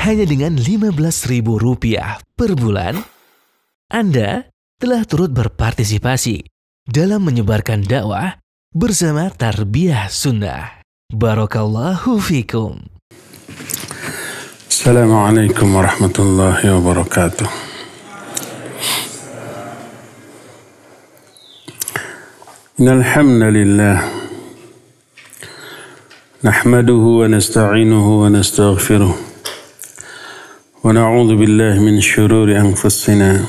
hanya dengan Rp15.000 per bulan, Anda telah turut berpartisipasi dalam menyebarkan dakwah bersama Tarbiyah Sunnah. Barakallahu fikum. Assalamualaikum warahmatullahi wabarakatuh. Innal hamdalillah nahmaduhu wa nasta'inuhu wa nastaghfiruh wa na'udzu billahi min shururi anfusina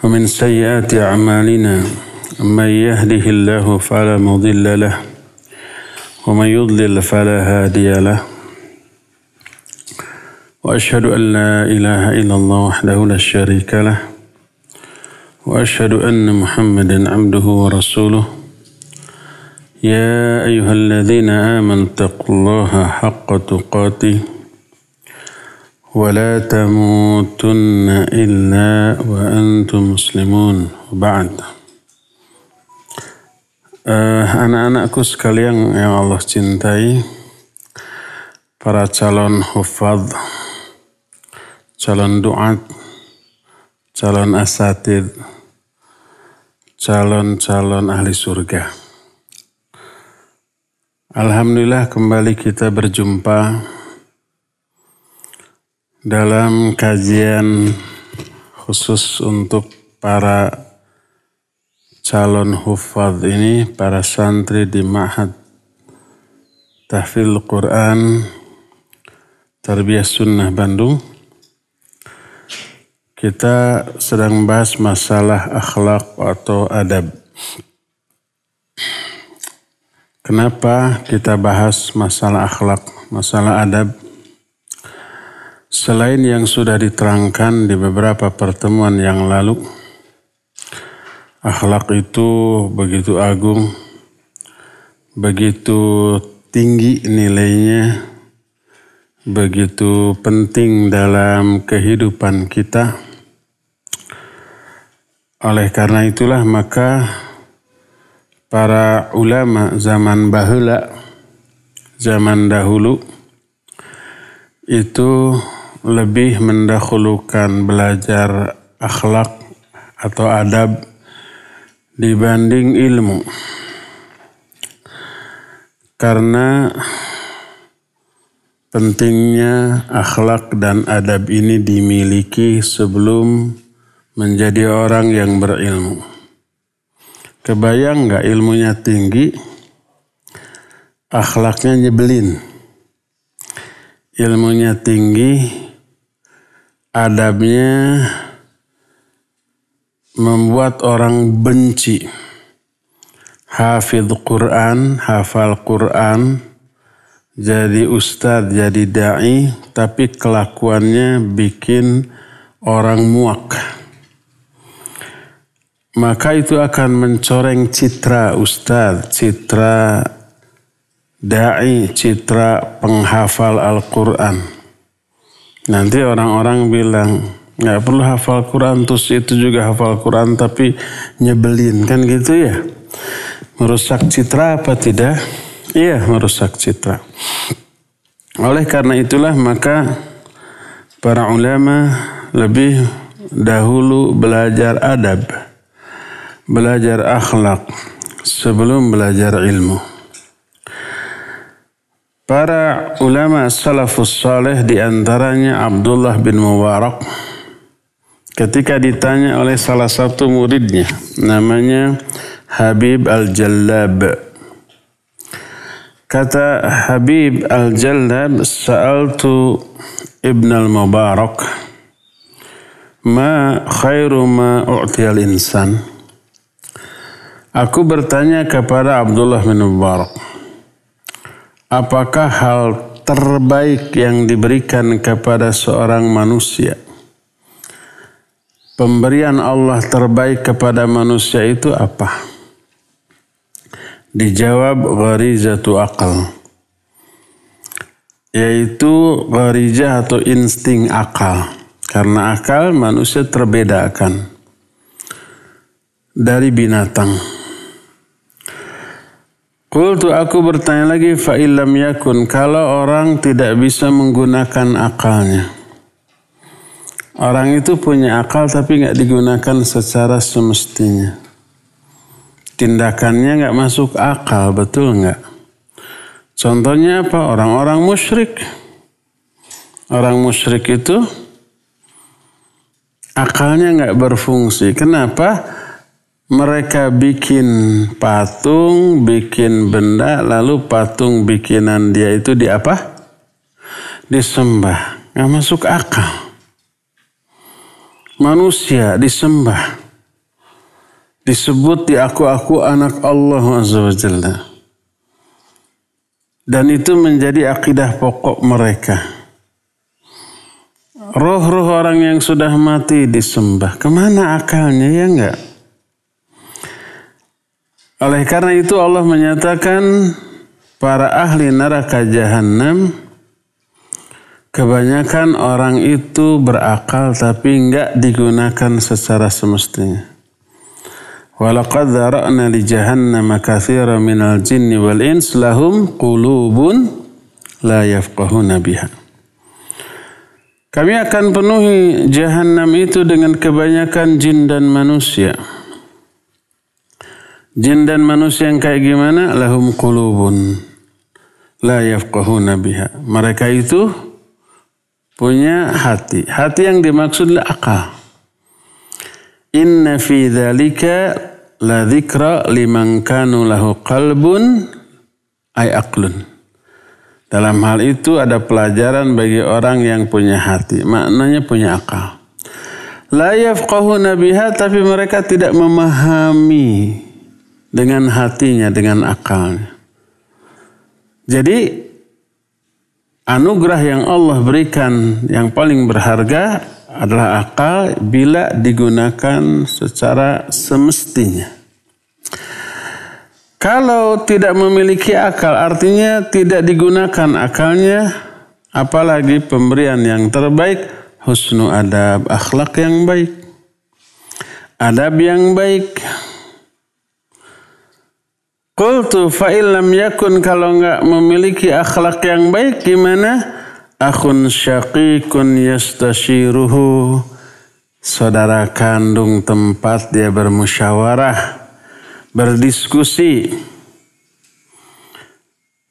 wa min sayyiati a'malina man yahdihillahu fala mudilla lahu wa man yudlil fala hadiya lahu wa asyhadu an la ilaha illallah wahdahu la syarika lahu wa asyhadu anna Muhammadan abduhu wa rasuluh. Ya ayyuhalladzina amanu taqullaha haqqa tuqatih wa la tamutunna illa wa antum muslimun. Ba'd. Anak-anakku sekalian yang Allah cintai, para calon hufadz, calon duat, calon asatidz, calon-calon ahli surga. Alhamdulillah kembali kita berjumpa dalam kajian khusus untuk para calon hufadz ini, para santri di Ma'had Tahfidzul Quran Tarbiyah Sunnah Bandung. Kita sedang membahas masalah akhlak atau adab. Kenapa kita bahas masalah akhlak, masalah adab? Selain yang sudah diterangkan di beberapa pertemuan yang lalu, akhlak itu begitu agung, begitu tinggi nilainya, begitu penting dalam kehidupan kita. Oleh karena itulah maka para ulama zaman baheula, zaman dahulu itu lebih mendahulukan belajar akhlak atau adab dibanding ilmu. Karena pentingnya akhlak dan adab ini dimiliki sebelum menjadi orang yang berilmu. Kebayang nggak ilmunya tinggi, akhlaknya nyebelin. Ilmunya tinggi, adabnya membuat orang benci. Hafidz Quran, hafal Quran, jadi ustadz, jadi da'i, tapi kelakuannya bikin orang muak. Maka itu akan mencoreng citra ustadz, citra da'i, citra penghafal Al-Quran. Nanti orang-orang bilang, nggak perlu hafal Quran, terus itu juga hafal Quran tapi nyebelin, kan gitu ya. Merusak citra apa tidak? Iya, merusak citra. Oleh karena itulah maka para ulama lebih dahulu belajar adab, belajar akhlak sebelum belajar ilmu. Para ulama salafus saleh diantaranya Abdullah bin Mubarak ketika ditanya oleh salah satu muridnya namanya Habib Al-Jallab. Kata Habib Al-Jallab, sa'altu Ibn Al-Mubarak ma khairu ma u'tiyal insan. Aku bertanya kepada Abdullah bin Mubarak, apakah hal terbaik yang diberikan kepada seorang manusia? Pemberian Allah terbaik kepada manusia itu apa? Dijawab gharizatu aqal, yaitu gharizah atau insting akal. Karena akal manusia terbedakan dari binatang. Qultu, aku bertanya lagi, fa illam yakun, kalau orang tidak bisa menggunakan akalnya. Orang itu punya akal tapi nggak digunakan secara semestinya. Tindakannya nggak masuk akal, betul nggak? Contohnya apa? Orang-orang musyrik. Orang musyrik itu akalnya nggak berfungsi. Kenapa? Mereka bikin patung, bikin benda, lalu patung bikinan dia itu di apa? Disembah. Nggak masuk akal. Manusia disembah. Disebut diaku-aku anak Allah Azza wa Jalla. Dan itu menjadi akidah pokok mereka. Roh-roh orang yang sudah mati disembah. Kemana akalnya, ya enggak? Oleh karena itu Allah menyatakan para ahli neraka jahanam, kebanyakan orang itu berakal tapi enggak digunakan secara semestinya. Walaqad dzara'na li jahannama katsiran minal jinni wal ins lahum qulubun la yafqahuna biha. Kami akan penuhi jahanam itu dengan kebanyakan jin dan manusia. Jin dan manusia yang kayak gimana? Lahum qulubun la yafqahuna biha. Mereka itu punya hati. Hati yang dimaksud adalah akal. Inna fi dzalika la dzikra liman kanu lahu qalbun ay aqlun. Dalam hal itu ada pelajaran bagi orang yang punya hati. Maknanya punya akal. La yafqahuna biha, tapi mereka tidak memahami dengan hatinya, dengan akalnya. Jadi anugerah yang Allah berikan yang paling berharga adalah akal bila digunakan secara semestinya. Kalau tidak memiliki akal artinya tidak digunakan akalnya, apalagi pemberian yang terbaik, husnu adab, akhlak yang baik, adab yang baik. Qultu fa illam yakun, kalau enggak memiliki akhlak yang baik gimana? Akhun syaqiqun yastashiruhu, saudara kandung tempat dia bermusyawarah, berdiskusi.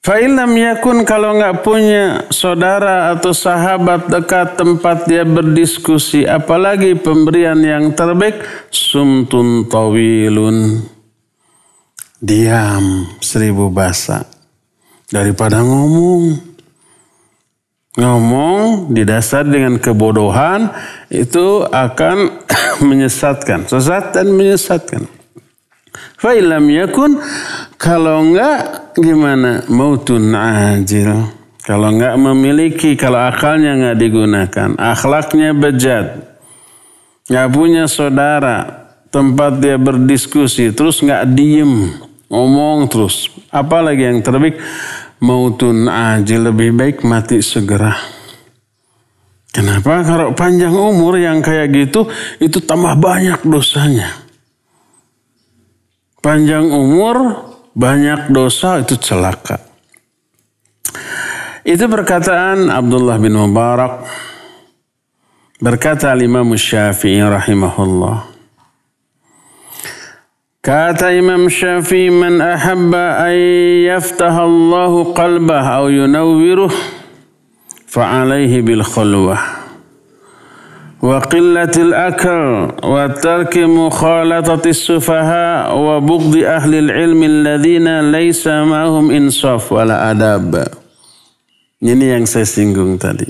Fa illam yakun, kalau enggak punya saudara atau sahabat dekat tempat dia berdiskusi, apalagi pemberian yang terbaik, sumtun tawilun, diam 1000 bahasa daripada ngomong didasar dengan kebodohan, itu akan menyesatkan, sesat dan menyesatkan. Fa illam yakun, kalau enggak gimana? Mautun ajil, kalau enggak memiliki, kalau akalnya enggak digunakan, akhlaknya bejat, enggak punya saudara tempat dia berdiskusi, terus enggak diem, ngomong terus. Apalagi yang terbaik, mautun ajil, lebih baik mati segera. Kenapa? Kalau panjang umur yang kayak gitu, itu tambah banyak dosanya. Panjang umur, banyak dosa, itu celaka. Itu perkataan Abdullah bin Mubarak. Berkata Imam Syafi'i rahimahullah. Kata Imam Syafi'i, man ahabba an yaftaha Allahu qalbah au yunawwiruh fa'alaihi bil khulwah wa qillatil akal wa tarki mukhalatatis sufaha wa bughdi ahli ilmi alladhina laysa ma'hum insaf wala adab. Ini yang saya singgung tadi.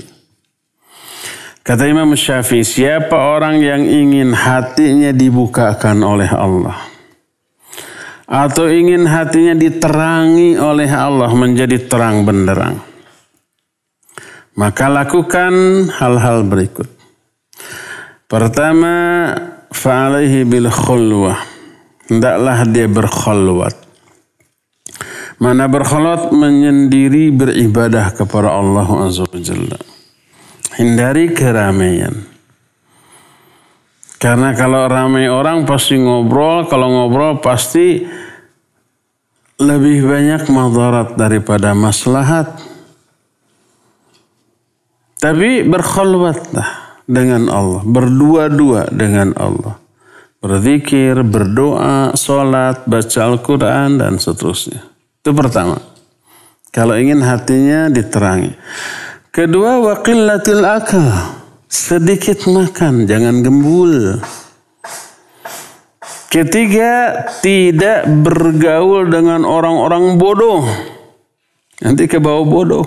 Kata Imam Syafi'i, siapa orang yang ingin hatinya dibukakan oleh Allah, atau ingin hatinya diterangi oleh Allah menjadi terang benderang, maka lakukan hal-hal berikut. Pertama, fa'alaihi bil khulwah, hendaklah dia berkhulwat. Mana berkhulwat? Menyendiri beribadah kepada Allah Azza wa Jalla. Hindari keramaian. Karena kalau ramai orang pasti ngobrol, kalau ngobrol pasti lebih banyak madarat daripada maslahat. Tapi berkhalwatlah dengan Allah, berdua-dua dengan Allah. Berzikir, berdoa, sholat, baca Al-Quran, dan seterusnya. Itu pertama. Kalau ingin hatinya diterangi. Kedua, wa qillatil akal. Sedikit makan, jangan gembul. Ketiga, tidak bergaul dengan orang-orang bodoh. Nanti kebawa bodoh.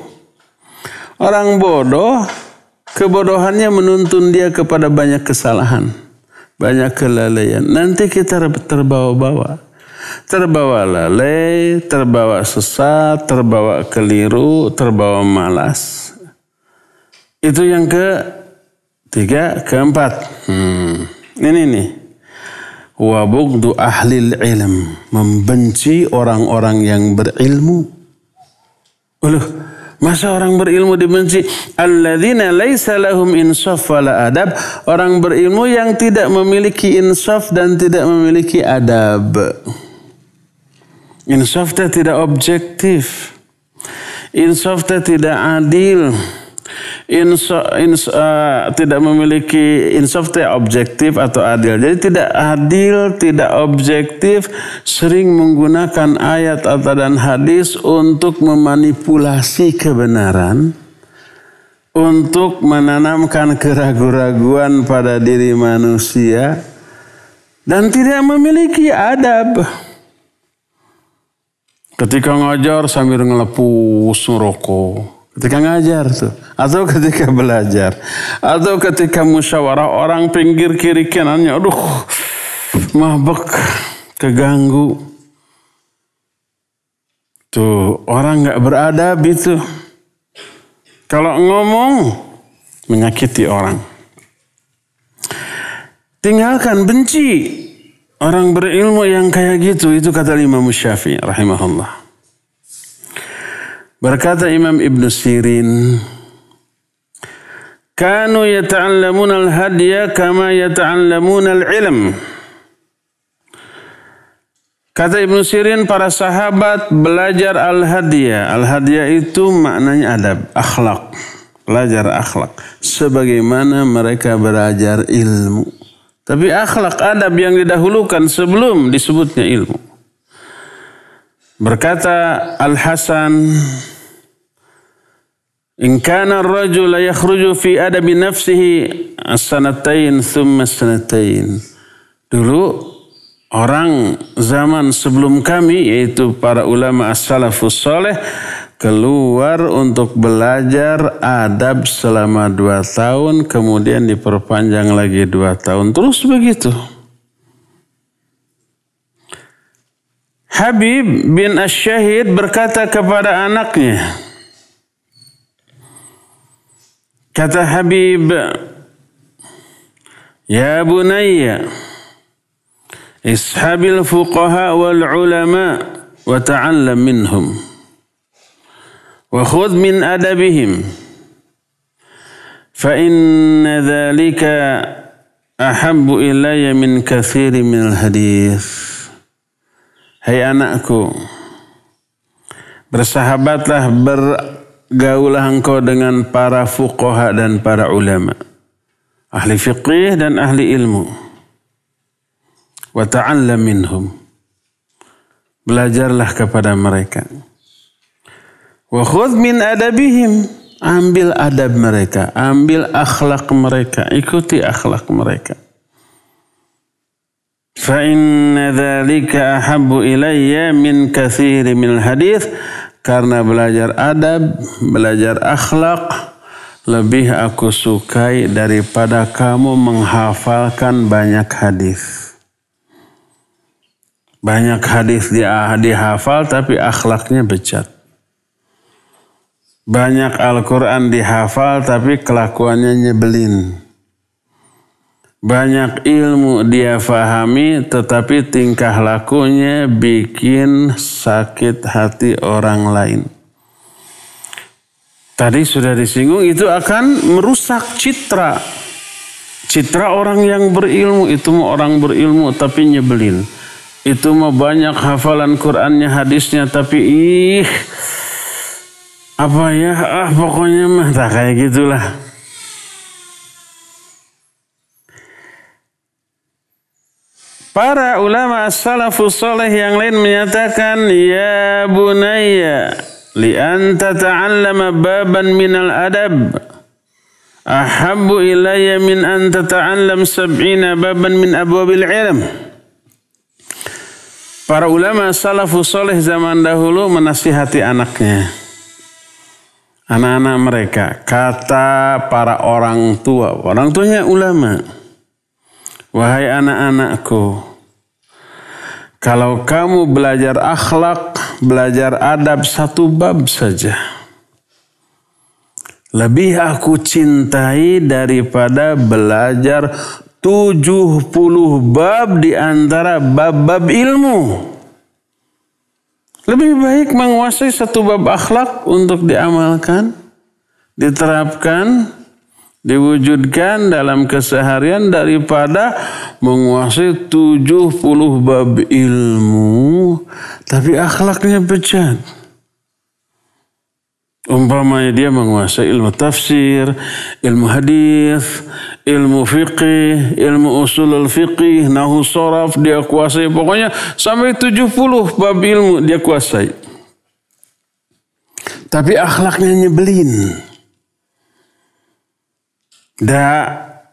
Orang bodoh, kebodohannya menuntun dia kepada banyak kesalahan, banyak kelalaian. Nanti kita terbawa-bawa. Terbawa lalai, terbawa sesat, terbawa keliru, terbawa malas. Itu yang ketiga. Keempat. Ini nih. Wa bughdu ahlil ilm. Membenci orang-orang yang berilmu. Masa orang berilmu dibenci? Alladzina laisa lahum insaf wala adab. Orang berilmu yang tidak memiliki insaf dan tidak memiliki adab. Insafnya tidak objektif. Insafnya tidak adil. Tidak memiliki insafnya objektif atau adil. Jadi tidak adil, tidak objektif, sering menggunakan ayat atau dan hadis untuk memanipulasi kebenaran, untuk menanamkan keraguan-raguan pada diri manusia, dan tidak memiliki adab. Ketika ngajar sambil ngelepus ngerokok. Ketika ngajar tuh. Atau ketika belajar. Atau ketika musyawarah orang pinggir kiri kanannya. Aduh, mabek, keganggu. Tuh, orang gak beradab itu. Kalau ngomong, menyakiti orang. Tinggalkan, benci orang berilmu yang kayak gitu. Itu kata Imam Syafi'i rahimahullah. Berkata Imam Ibn Sirin, kanu yata'allamuna al-hadya kama yata'allamuna al-ilm. Kata Ibn Sirin, para sahabat belajar al-hadya. Al-hadya itu maknanya adab, akhlak. Belajar akhlak. Sebagaimana mereka belajar ilmu. Tapi akhlak, adab yang didahulukan sebelum disebutnya ilmu. Berkata Al-Hasan, in kana ar-rajul yakhruju fi adabi nafsihi as-sanatain thumma as-sanatain. Dulu orang zaman sebelum kami, yaitu para ulama as-salafus saleh, keluar untuk belajar adab selama 2 tahun, kemudian diperpanjang lagi 2 tahun. Terus begitu. Habib bin Ash-Shahid berkata kepada anaknya. Kata Habib, ya bunayya, ishabil fuqaha wal ulama wa ta'allam minhum. Wa khudh min adabihim. Fa inna dhalika ahabbu ilayya min kathiri min al-hadith. Hai anakku, bersahabatlah, bergaulah engkau dengan para fuqaha dan para ulama, ahli fiqih dan ahli ilmu. Wa ta'allam minhum. Belajarlah kepada mereka. Wa khudh min adabihim. Ambil adab mereka, ambil akhlak mereka, ikuti akhlak mereka. Fa inna dzalika ahabbu ilayya min katsiri minal hadits. Karena belajar adab, belajar akhlak lebih aku sukai daripada kamu menghafalkan banyak hadis. Banyak hadis dihafal tapi akhlaknya becat. Banyak Al-Quran dihafal tapi kelakuannya nyebelin. Banyak ilmu dia fahami tetapi tingkah lakunya bikin sakit hati orang lain. Tadi sudah disinggung, itu akan merusak citra. Citra orang yang berilmu itu orang berilmu tapi nyebelin. itu mah banyak hafalan Qur'annya, hadisnya, tapi pokoknya mah tak kayak gitulah. Para ulama as-salafus salih yang lain menyatakan, ya bunayya li an tata'allama baban minal adab ahabbu ilayya min an tata'allam 70 baban min abwabil ilm. Para ulama salafus salih zaman dahulu menasihati anaknya, anak-anak mereka. Kata para orang tuanya ulama, wahai anak-anakku, kalau kamu belajar akhlak, belajar adab satu bab saja, lebih aku cintai daripada belajar 70 bab di antara bab-bab ilmu. Lebih baik menguasai satu bab akhlak untuk diamalkan, diterapkan, diwujudkan dalam keseharian daripada menguasai 70 bab ilmu tapi akhlaknya bejat. Umpamanya dia menguasai ilmu tafsir, ilmu hadis, ilmu fiqih, ilmu usulul fiqih, nahwu sharaf dia kuasai, pokoknya sampai 70 bab ilmu dia kuasai. Tapi akhlaknya nyebelin.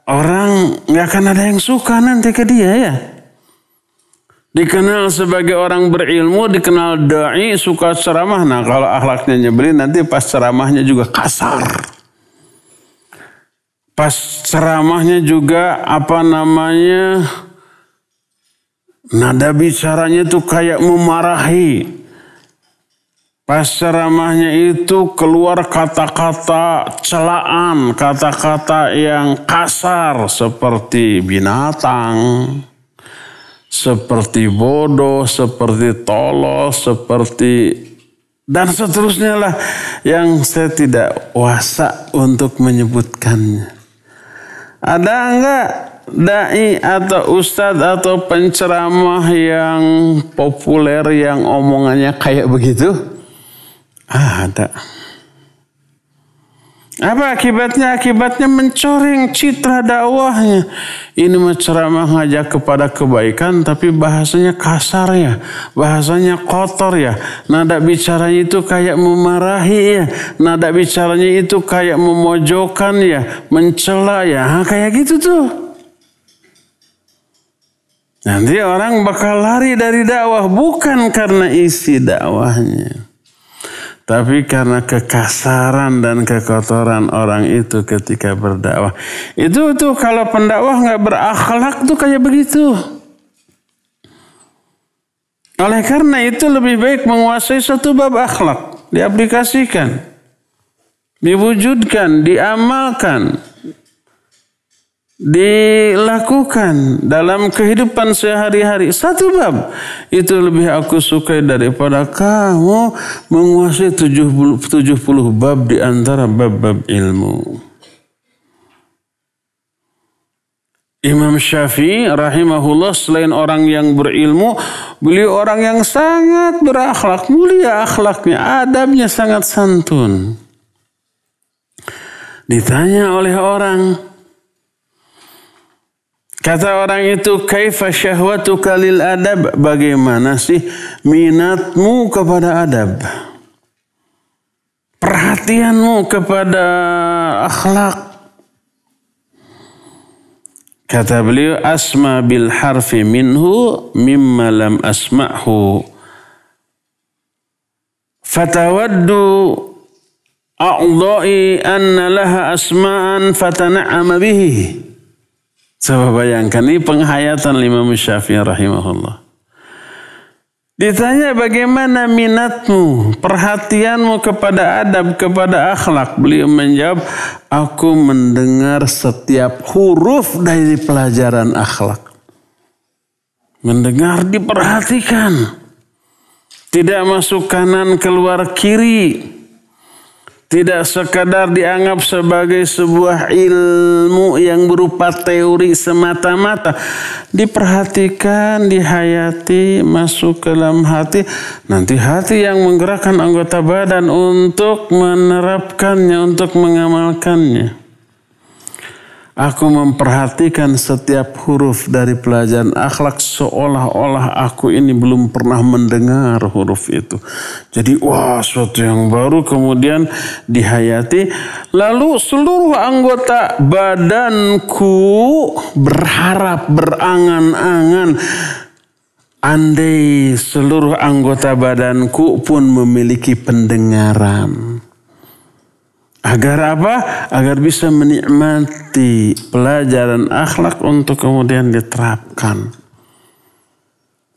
Orang nggak akan ada yang suka nanti ke dia ya. Dikenal sebagai orang berilmu, dikenal da'i, suka ceramah. Nah kalau akhlaknya nyebelin nanti pas ceramahnya juga kasar. Pas ceramahnya juga nada bicaranya tuh kayak memarahi. Pas ceramahnya itu keluar kata-kata celaan, kata-kata yang kasar seperti binatang, seperti bodoh, seperti tolol, seperti dan seterusnya lah yang saya tidak wasa untuk menyebutkannya. Ada enggak dai atau ustadz atau penceramah yang populer yang omongannya kayak begitu? Ada. Apa akibatnya? Akibatnya mencoreng citra dakwahnya. Ini ceramah ngajak kepada kebaikan tapi bahasanya kasar ya, bahasanya kotor ya, nada bicaranya itu kayak memarahi ya, nada bicaranya itu kayak memojokkan ya, mencela ya, kayak gitu tuh. Nanti orang bakal lari dari dakwah bukan karena isi dakwahnya, tapi karena kekasaran dan kekotoran orang itu ketika berdakwah. Itu tuh kalau pendakwah nggak berakhlak tuh kayak begitu. Oleh karena itu lebih baik menguasai satu bab akhlak, diaplikasikan, diwujudkan, diamalkan, dilakukan dalam kehidupan sehari-hari. Satu bab itu lebih aku sukai daripada kamu menguasai 70 bab di antara bab-bab ilmu. Imam Syafi'i rahimahullah selain orang yang berilmu, beliau orang yang sangat berakhlak, mulia akhlaknya, adabnya sangat santun. Ditanya oleh orang, kata orang itu, kaifa syahwatuka lil adab? Bagaimana sih minatmu kepada adab? Perhatianmu kepada akhlak? Kata beliau, asma bil harfi minhu mimma lam asma'hu. Fatawaddu a'dha'i anna laha asma'an fatana'ama bihi. Coba bayangkan, ini penghayatan Imam Syafi'i rahimahullah. Ditanya bagaimana minatmu, perhatianmu kepada adab, kepada akhlak. Beliau menjawab, aku mendengar setiap huruf dari pelajaran akhlak. Mendengar, diperhatikan. Tidak masuk kanan keluar kiri. Tidak sekadar dianggap sebagai sebuah ilmu yang berupa teori semata-mata. Diperhatikan, dihayati, masuk ke dalam hati. Nanti hati yang menggerakkan anggota badan untuk menerapkannya, untuk mengamalkannya. Aku memperhatikan setiap huruf dari pelajaran akhlak seolah-olah aku ini belum pernah mendengar huruf itu. Jadi suatu yang baru kemudian dihayati. Lalu seluruh anggota badanku berharap, berangan-angan. Andai seluruh anggota badanku pun memiliki pendengaran. Agar apa? Agar bisa menikmati pelajaran akhlak untuk kemudian diterapkan.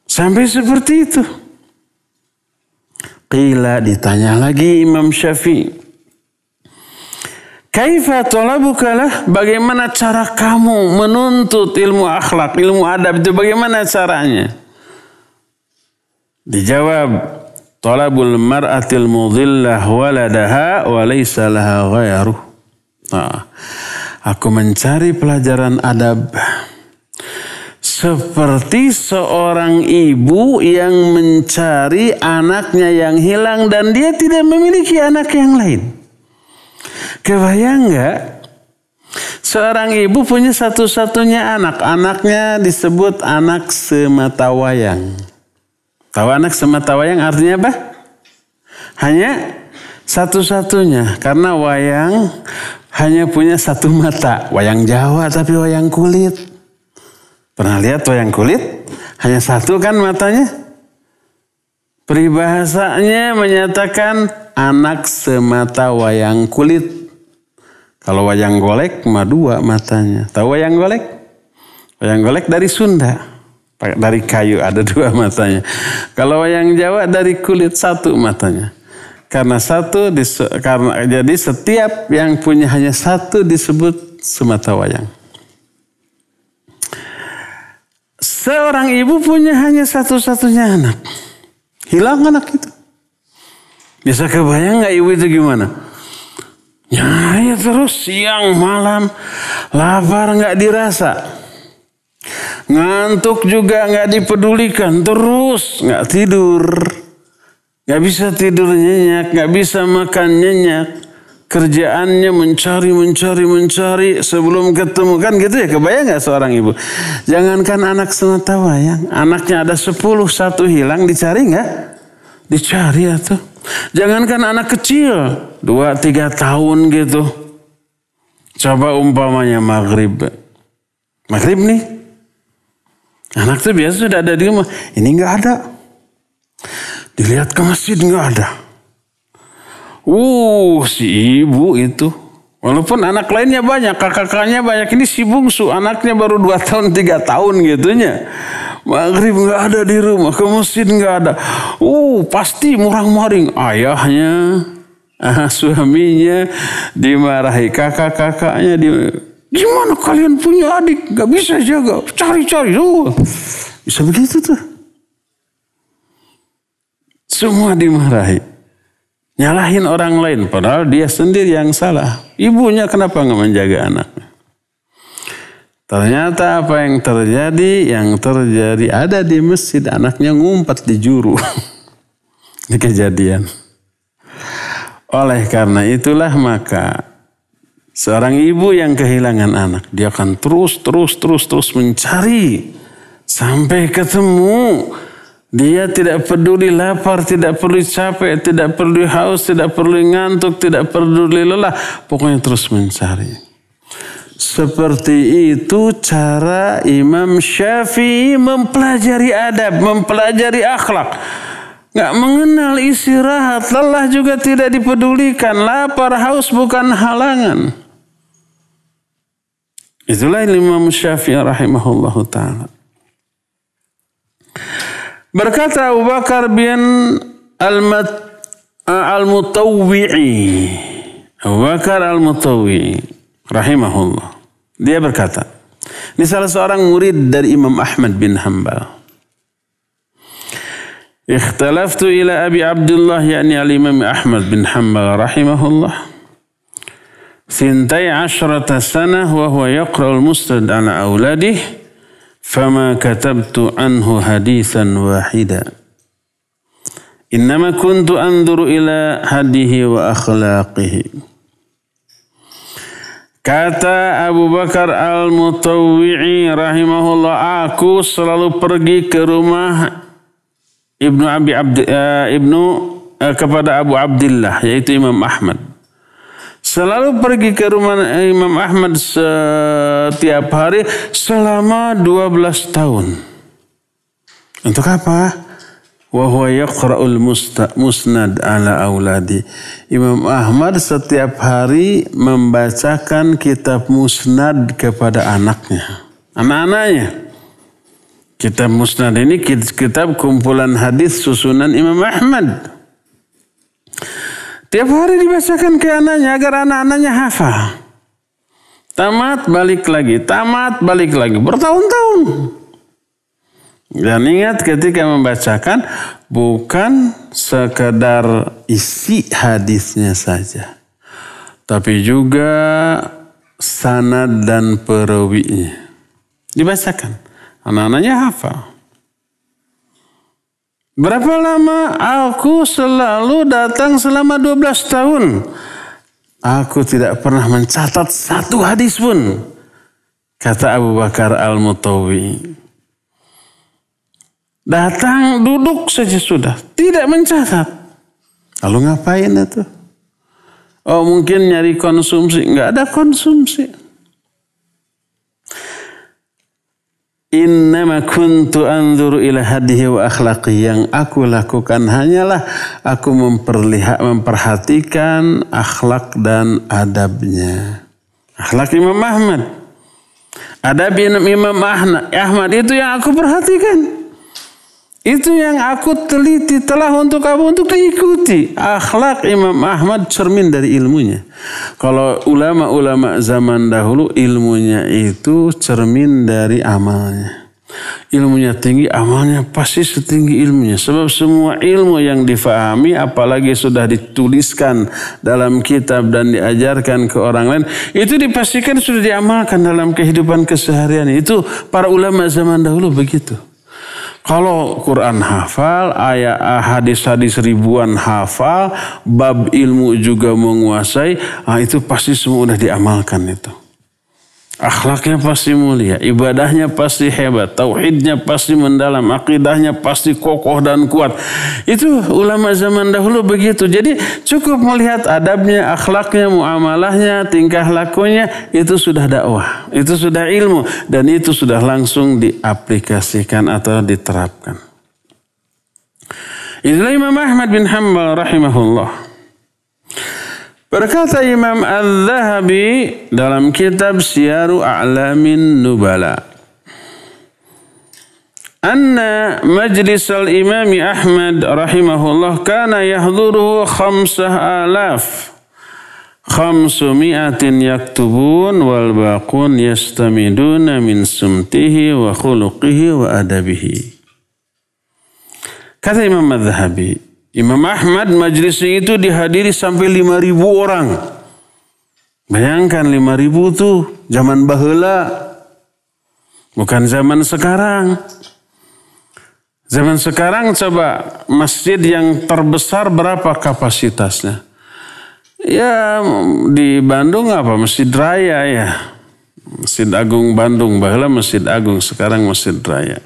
Sampai seperti itu. Qila, ditanya lagi Imam Syafi'i. Kaifa talabuka lah? Bagaimana cara kamu menuntut ilmu akhlak, ilmu adab itu bagaimana caranya? Dijawab, talabul mar'atil mudhillah waladaha wa laysa laha ghairuh. Aku mencari pelajaran adab seperti seorang ibu yang mencari anaknya yang hilang dan dia tidak memiliki anak yang lain. Kebayang nggak? Seorang ibu punya satu-satunya anak. Anaknya disebut anak sematawayang. Tahu anak sematawayang artinya apa? Hanya satu-satunya. Karena wayang hanya punya satu mata. Wayang Jawa tapi wayang kulit. Pernah lihat wayang kulit? Hanya satu kan matanya? Peribahasanya menyatakan anak semata wayang kulit. Kalau wayang golek mah dua matanya. Tahu wayang golek? Wayang golek dari Sunda. Dari kayu ada dua matanya. Kalau wayang Jawa dari kulit satu matanya. Karena jadi setiap yang punya hanya satu disebut semata wayang. Seorang ibu punya hanya satu-satunya anak. Hilang anak itu. Bisa kebayang nggak ibu itu gimana? Nyari terus siang malam, lapar nggak dirasa. Ngantuk juga nggak dipedulikan, terus nggak tidur, nggak bisa tidur nyenyak, nggak bisa makan nyenyak. Kerjaannya mencari sebelum ketemu kan gitu ya. Kebayang nggak seorang ibu? Jangankan anak semata wayang, anaknya ada 10, satu hilang dicari nggak? Dicari ya tuh. Jangankan anak kecil 2-3 tahun gitu. Coba umpamanya maghrib nih. Anak tuh biasa sudah ada di rumah. Ini nggak ada. Dilihat ke masjid nggak ada. Si ibu itu. Walaupun anak lainnya banyak, kakak-kakaknya banyak. Ini si bungsu, anaknya baru 2 tahun, 3 tahun gitunya. Maghrib nggak ada di rumah, ke masjid nggak ada. Pasti murang-maring. Ayahnya, suaminya dimarahi, kakak-kakaknya gimana kalian punya adik gak bisa jaga, cari-cari tuh. Bisa begitu tuh. Semua dimarahi. Nyalahin orang lain padahal dia sendiri yang salah. Ibunya kenapa gak menjaga anaknya? Ternyata apa yang terjadi ada di masjid, anaknya ngumpet di juru. Ini kejadian. Oleh karena itulah maka seorang ibu yang kehilangan anak, dia akan terus mencari sampai ketemu. Dia tidak peduli lapar, tidak peduli capek, tidak peduli haus, tidak peduli ngantuk, tidak peduli lelah. Pokoknya terus mencari. Seperti itu cara Imam Syafi'i mempelajari adab, mempelajari akhlak. Gak mengenal istirahat, lelah juga tidak dipedulikan. Lapar, haus bukan halangan. Itulah Imam Syafi'i rahimahullahu ta'ala. Berkata Abu Bakar bin Al-Mutawwi'i. Abu Bakar Al-Mutawwi'i rahimahullah. Dia berkata, ini salah seorang murid dari Imam Ahmad bin Hanbal. Ikhtalaftu ila Abi Abdullah yakni al-Imam Ahmad bin Hanbal rahimahullah. 12 sanah wa huwa yaqra'ul musnad ala auladihi fama katabtu anhu haditsan wahida. Innama kuntu anzuru ila hadihi wa akhlaqihi. Kata Abu Bakar Al-Mutawwi'i rahimahullah, aku selalu pergi ke rumah kepada Abu Abdillah yaitu Imam Ahmad. Selalu pergi ke rumah Imam Ahmad setiap hari selama 12 tahun. Untuk apa? Wa huwa yaqra'ul musnad ala auladi. Imam Ahmad setiap hari membacakan kitab musnad kepada anak-anaknya. Kitab musnad ini kitab kumpulan hadis susunan Imam Ahmad. Tiap hari dibacakan ke anaknya agar anak-anaknya hafal. Tamat balik lagi, bertahun-tahun. Dan ingat ketika membacakan bukan sekadar isi hadisnya saja, tapi juga sanad dan perawinya dibacakan. Anak-anaknya hafal. Berapa lama? Aku selalu datang selama 12 tahun. Aku tidak pernah mencatat satu hadis pun. Kata Abu Bakar Al-Mutawwi. Datang, duduk saja sudah. Tidak mencatat. Lalu ngapain itu? Oh mungkin nyari konsumsi. Enggak ada konsumsi. Innama kuntu anzuru ila hadihi wa akhlaqi. Yang aku lakukan hanyalah aku memperhatikan akhlak dan adabnya. Akhlak Imam Ahmad. Adab Imam Ahmad itu yang aku perhatikan. Itu yang aku teliti telah untuk diikuti. Akhlak Imam Ahmad cermin dari ilmunya. Kalau ulama-ulama zaman dahulu ilmunya itu cermin dari amalnya. Ilmunya tinggi, amalnya pasti setinggi ilmunya. Sebab semua ilmu yang difahami apalagi sudah dituliskan dalam kitab dan diajarkan ke orang lain, itu dipastikan sudah diamalkan dalam kehidupan keseharian. Itu para ulama zaman dahulu begitu. Kalau Quran hafal, ayat hadis-hadis ribuan hafal, bab ilmu juga menguasai, itu pasti semua udah diamalkan itu. Akhlaknya pasti mulia, ibadahnya pasti hebat, tauhidnya pasti mendalam, akidahnya pasti kokoh dan kuat. Itu ulama zaman dahulu begitu. Jadi cukup melihat adabnya, akhlaknya, muamalahnya, tingkah lakunya, itu sudah dakwah, itu sudah ilmu, dan itu sudah langsung diaplikasikan atau diterapkan. Inilah Imam Ahmad bin Hanbal rahimahullah. Berkata Imam Al-Zahabi dalam kitab Syiaru A'lamin Nubala, anna majlis al-Imam Ahmad rahimahullah kana yahduruhu 5,500 yaktubun wal baqun yastamiduna min sumtihi wa khuluqihi wa adabihi. Kata Imam Al-Zahabi, Imam Ahmad majlisnya itu dihadiri sampai 5.000 orang. Bayangkan 5.000 tuh zaman baheula. Bukan zaman sekarang. Zaman sekarang coba masjid yang terbesar berapa kapasitasnya? Ya di Bandung apa? Masjid Raya ya. Masjid Agung Bandung. Baheula Masjid Agung, sekarang Masjid Raya.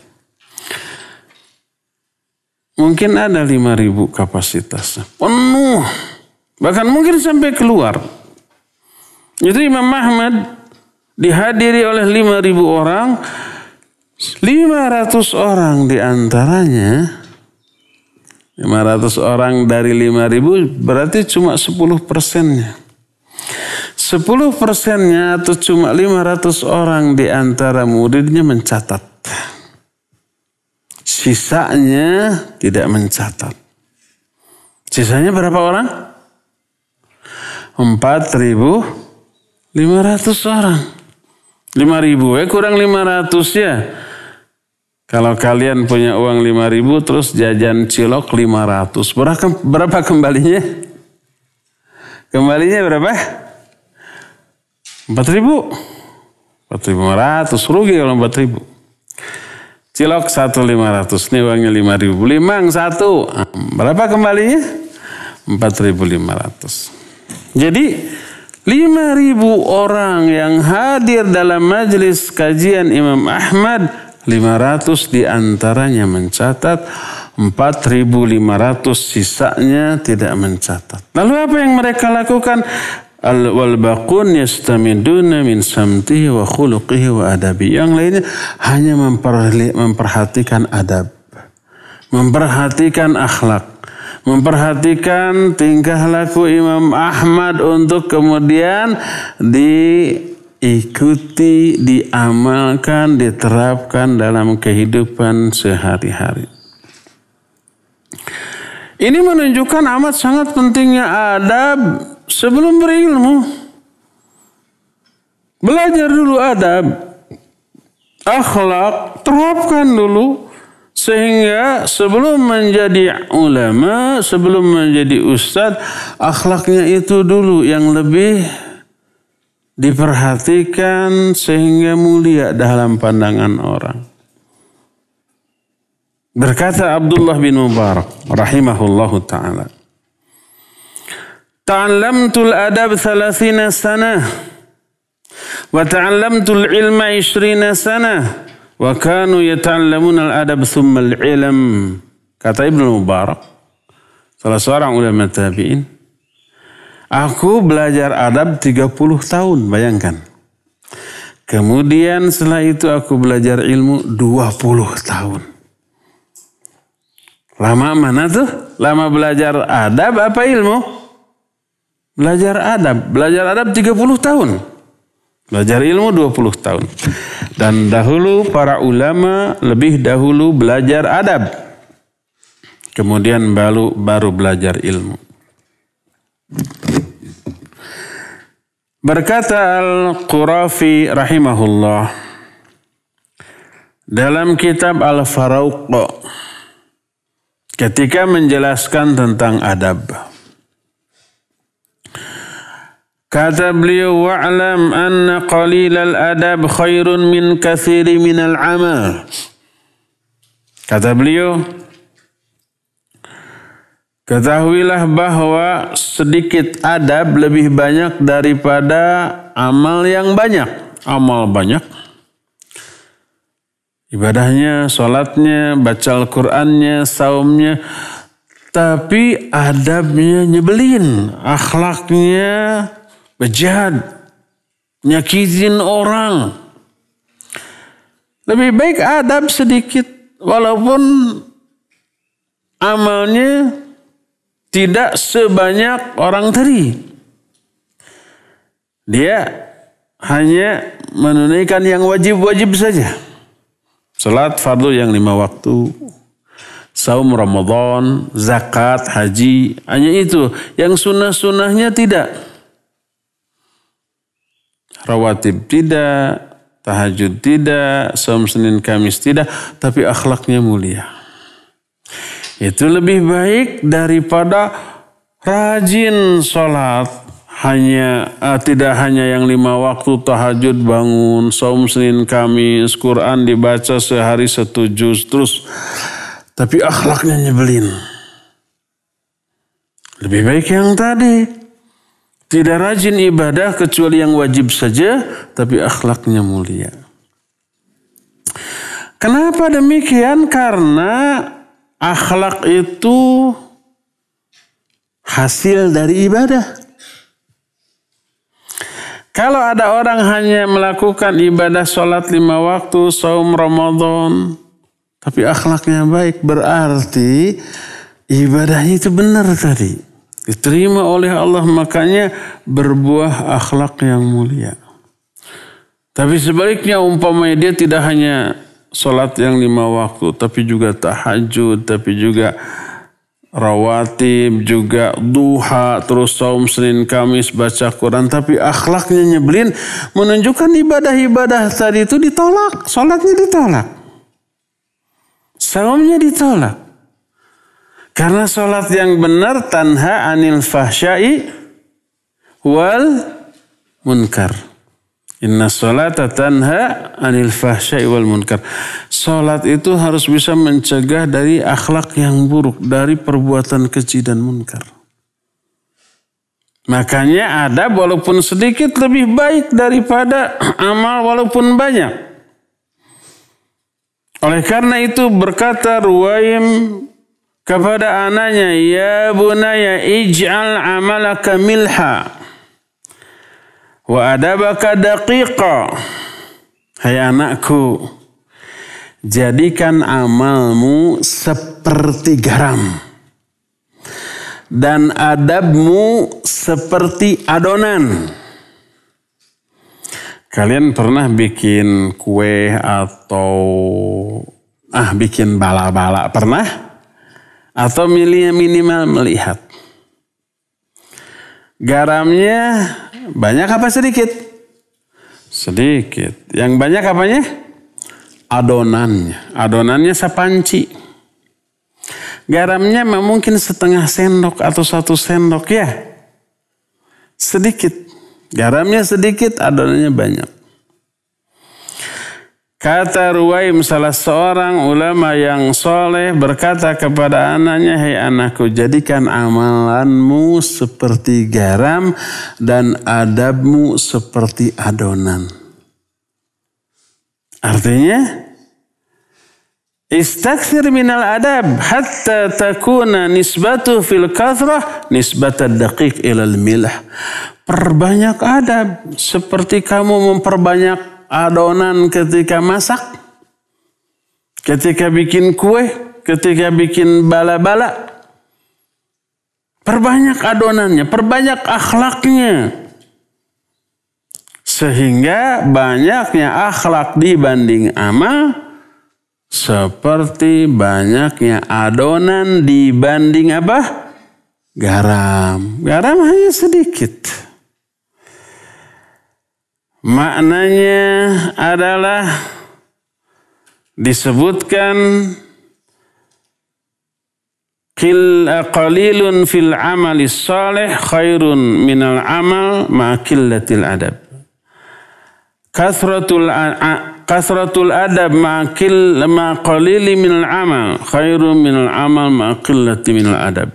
Mungkin ada 5.000 kapasitasnya. Penuh. Bahkan mungkin sampai keluar. Itu Imam Ahmad dihadiri oleh 5.000 orang. 500 orang diantaranya. 500 orang dari 5.000 berarti cuma 10%-nya. 10%-nya atau cuma 500 orang diantara muridnya mencatat. Sisanya tidak mencatat. Sisanya berapa orang? 4.500 orang. 5.000 kurang 500 ya. Kalau kalian punya uang 5.000 terus jajan cilok 500. Berapa kembalinya? Kembalinya berapa? 4.000. 4.500. Rugi kalau 4.000. Cilok 1.500. Ini uangnya 5.000. Limang 1. Berapa kembalinya? 4.500. Jadi 5.000 orang yang hadir dalam majelis kajian Imam Ahmad, 500 diantaranya mencatat, 4.500 sisanya tidak mencatat. Lalu apa yang mereka lakukan? Wal baqun yastamiduna min samtihi wa khuluqihi wa adabi. Yang lainnya hanya memperhatikan adab, memperhatikan akhlak, memperhatikan tingkah laku Imam Ahmad untuk kemudian diikuti, diamalkan, diterapkan dalam kehidupan sehari-hari. Ini menunjukkan amat sangat pentingnya adab sebelum berilmu. Belajar dulu adab, akhlak, terapkan dulu. Sehingga sebelum menjadi ulama, sebelum menjadi ustadz, akhlaknya itu dulu yang lebih diperhatikan sehingga mulia dalam pandangan orang. Berkata Abdullah bin Mubarak rahimahullahu ta'ala, ta'allamtul adab 30 sanah wa ta'allamtul ilma 20 sanah wa kanu yata'allamuna al-adab thumma al-ilm. Kata Ibnu Mubarak, salah seorang ulama tabi'in, aku belajar adab 30 tahun, bayangkan. Kemudian setelah itu aku belajar ilmu 20 tahun. Lama mana tuh? Lama belajar adab apa ilmu? Belajar adab. Belajar adab 30 tahun. Belajar ilmu 20 tahun. Dan dahulu para ulama lebih dahulu belajar adab. Kemudian baru belajar ilmu. Berkata Al-Qurafi rahimahullah dalam kitab Al-Faruq ketika menjelaskan tentang adab. Kata beliau, wa'lam anna qalilal adab khairun min katsiri minal amal. Kata beliau, ketahuilah bahwa sedikit adab lebih banyak daripada amal yang banyak. Amal banyak, ibadahnya, sholatnya, baca Al-Qur'annya, saumnya, tapi adabnya nyebelin, akhlaknya bejat, nyakitin orang. Lebih baik adab sedikit, walaupun amalnya tidak sebanyak orang tadi. Dia hanya menunaikan yang wajib-wajib saja. Salat fardu yang 5 waktu, saum Ramadan, zakat, haji, hanya itu. Yang sunnah-sunnahnya tidak. Rawatib tidak, tahajud tidak, saum Senin Kamis tidak, tapi akhlaknya mulia. Itu lebih baik daripada rajin sholat, tidak hanya yang 5 waktu, tahajud bangun, saum Senin Kamis, Quran dibaca sehari 1 juz terus, tapi akhlaknya nyebelin. Lebih baik yang tadi. Tidak rajin ibadah kecuali yang wajib saja, tapi akhlaknya mulia. Kenapa demikian? Karena akhlak itu hasil dari ibadah. Kalau ada orang hanya melakukan ibadah sholat 5 waktu, saum Ramadan, tapi akhlaknya baik, berarti ibadahnya itu benar tadi. Diterima oleh Allah, makanya berbuah akhlak yang mulia. Tapi sebaliknya umpamanya dia tidak hanya sholat yang 5 waktu, tapi juga tahajud, tapi juga rawatib, juga duha, terus saum Senin Kamis, baca Quran, tapi akhlaknya nyebelin, menunjukkan ibadah-ibadah tadi itu ditolak, sholatnya ditolak. saumnya ditolak. Karena sholat yang benar tanha anil fahsyai wal munkar. Inna sholata tanha anil fahsyai wal munkar. Sholat itu harus bisa mencegah dari akhlak yang buruk, dari perbuatan keji dan munkar. Makanya adab walaupun sedikit lebih baik daripada amal walaupun banyak. Oleh karena itu berkata Ruwaim kepada anaknya, ya bunaya ij'al amalaka milha wa adabaka daqiqa. Hai anakku, jadikan amalmu seperti garam dan adabmu seperti adonan. Kalian pernah bikin kue atau bikin bala-bala? Pernah? Atau minimal melihat? Garamnya banyak apa sedikit? Sedikit. Yang banyak apanya? Adonannya. Adonannya sapanci. Garamnya mungkin setengah sendok atau 1 sendok ya. Sedikit. Garamnya sedikit, adonannya banyak. Kata Ruwaim, salah seorang ulama yang soleh berkata kepada anaknya, hai anakku, jadikan amalanmu seperti garam dan adabmu seperti adonan. Artinya, istakthir minal adab hatta takuna nisbatu fil kathrah nisbatad daqiq ilal milah. Perbanyak adab seperti kamu memperbanyak adonan ketika masak, ketika bikin kue, ketika bikin bala-bala. Perbanyak adonannya, perbanyak akhlaknya. Sehingga banyaknya akhlak dibanding amal, seperti banyaknya adonan dibanding apa? Garam. Garam hanya sedikit. Maknanya adalah disebutkan qalilun fil amali salih khairun minal amal ma qillatil adab. Kasratul adab ma qalili minal amal khairun minal amal ma qillati minal adab.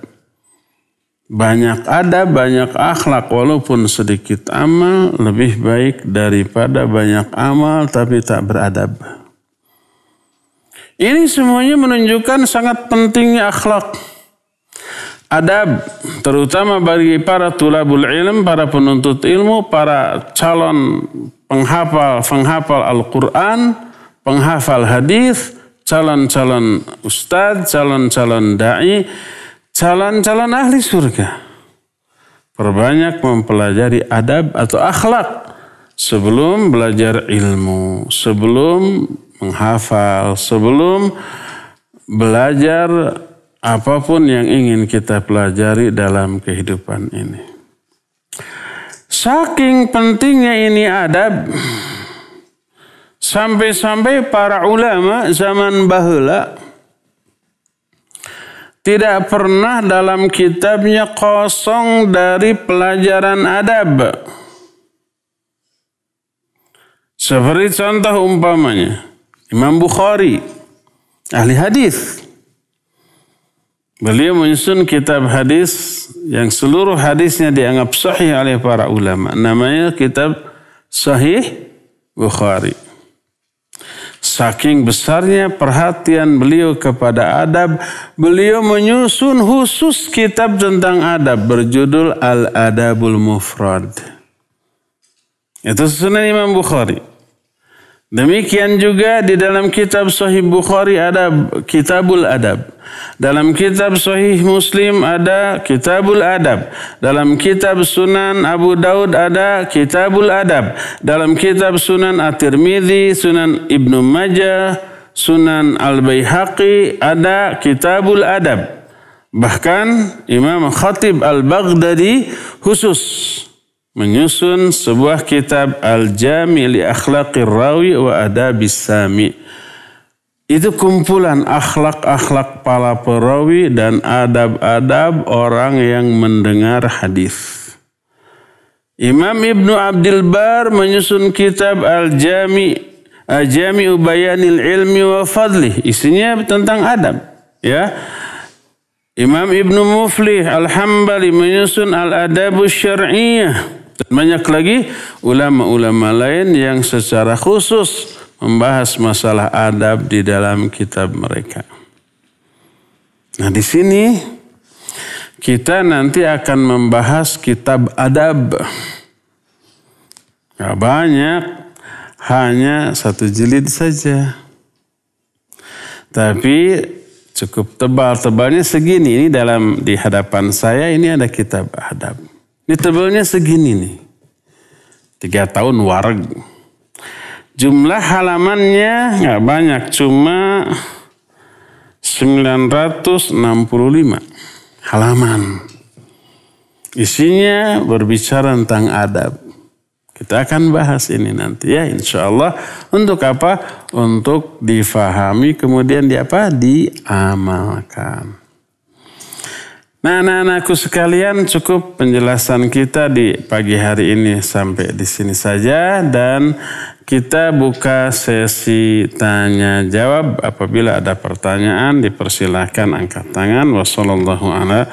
Banyak adab, banyak akhlak walaupun sedikit amal lebih baik daripada banyak amal tapi tak beradab. Ini semuanya menunjukkan sangat pentingnya akhlak. Adab terutama bagi para tulabul ilm, para penuntut ilmu, para calon penghafal Al-Quran, penghafal hadis, calon-calon ustadz, calon-calon da'i, calon-calon ahli surga. Perbanyak mempelajari adab atau akhlak sebelum belajar ilmu, sebelum menghafal, sebelum belajar apapun yang ingin kita pelajari dalam kehidupan ini. Saking pentingnya ini adab, sampai-sampai para ulama zaman baheula tidak pernah dalam kitabnya kosong dari pelajaran adab. Seperti contoh umpamanya, Imam Bukhari, ahli hadis. Beliau menyusun kitab hadis yang seluruh hadisnya dianggap sahih oleh para ulama. Namanya kitab Sahih Bukhari. Saking besarnya perhatian beliau kepada adab, beliau menyusun khusus kitab tentang adab berjudul Al-Adabul Mufrad. Itu susunan Imam Bukhari. Demikian juga di dalam kitab Sahih Bukhari ada Kitabul Adab. Dalam kitab Sahih Muslim ada Kitabul Adab. Dalam kitab Sunan Abu Daud ada Kitabul Adab. Dalam kitab Sunan At-Tirmidzi, Sunan Ibnu Majah, Sunan Al-Baihaqi ada Kitabul Adab. Bahkan Imam Khatib Al-Baghdadi khusus menyusun sebuah kitab Al-Jami' li Akhlaqir Rawi wa Adabis Sami. Itu kumpulan akhlak-akhlak para perawi dan adab-adab orang yang mendengar hadis. Imam Ibnu Abdul Bar menyusun kitab Al-Jami'u Bayanil Ilmi wa Fadlih. Isinya tentang adab. Ya. Imam Ibnu Muflih Al-Hambali menyusun Al-Adabu Syar'iyyah. Dan banyak lagi ulama-ulama lain yang secara khusus membahas masalah adab di dalam kitab mereka. Nah, di sini kita nanti akan membahas kitab adab. Gak banyak, hanya 1 jilid saja. Tapi cukup tebal, tebalnya segini. Ini di hadapan saya ini ada kitab adab. Ini tebalnya segini nih. 3 tahun wareg. Jumlah halamannya nggak banyak, cuma 965 halaman. Isinya berbicara tentang adab. Kita akan bahas ini nanti ya, insya Allah. Untuk apa? Untuk difahami, kemudian diamalkan. Nah, anak-anakku sekalian, cukup penjelasan kita di pagi hari ini sampai di sini saja, dan kita buka sesi tanya jawab. Apabila ada pertanyaan, dipersilahkan angkat tangan. Wassallallahu ala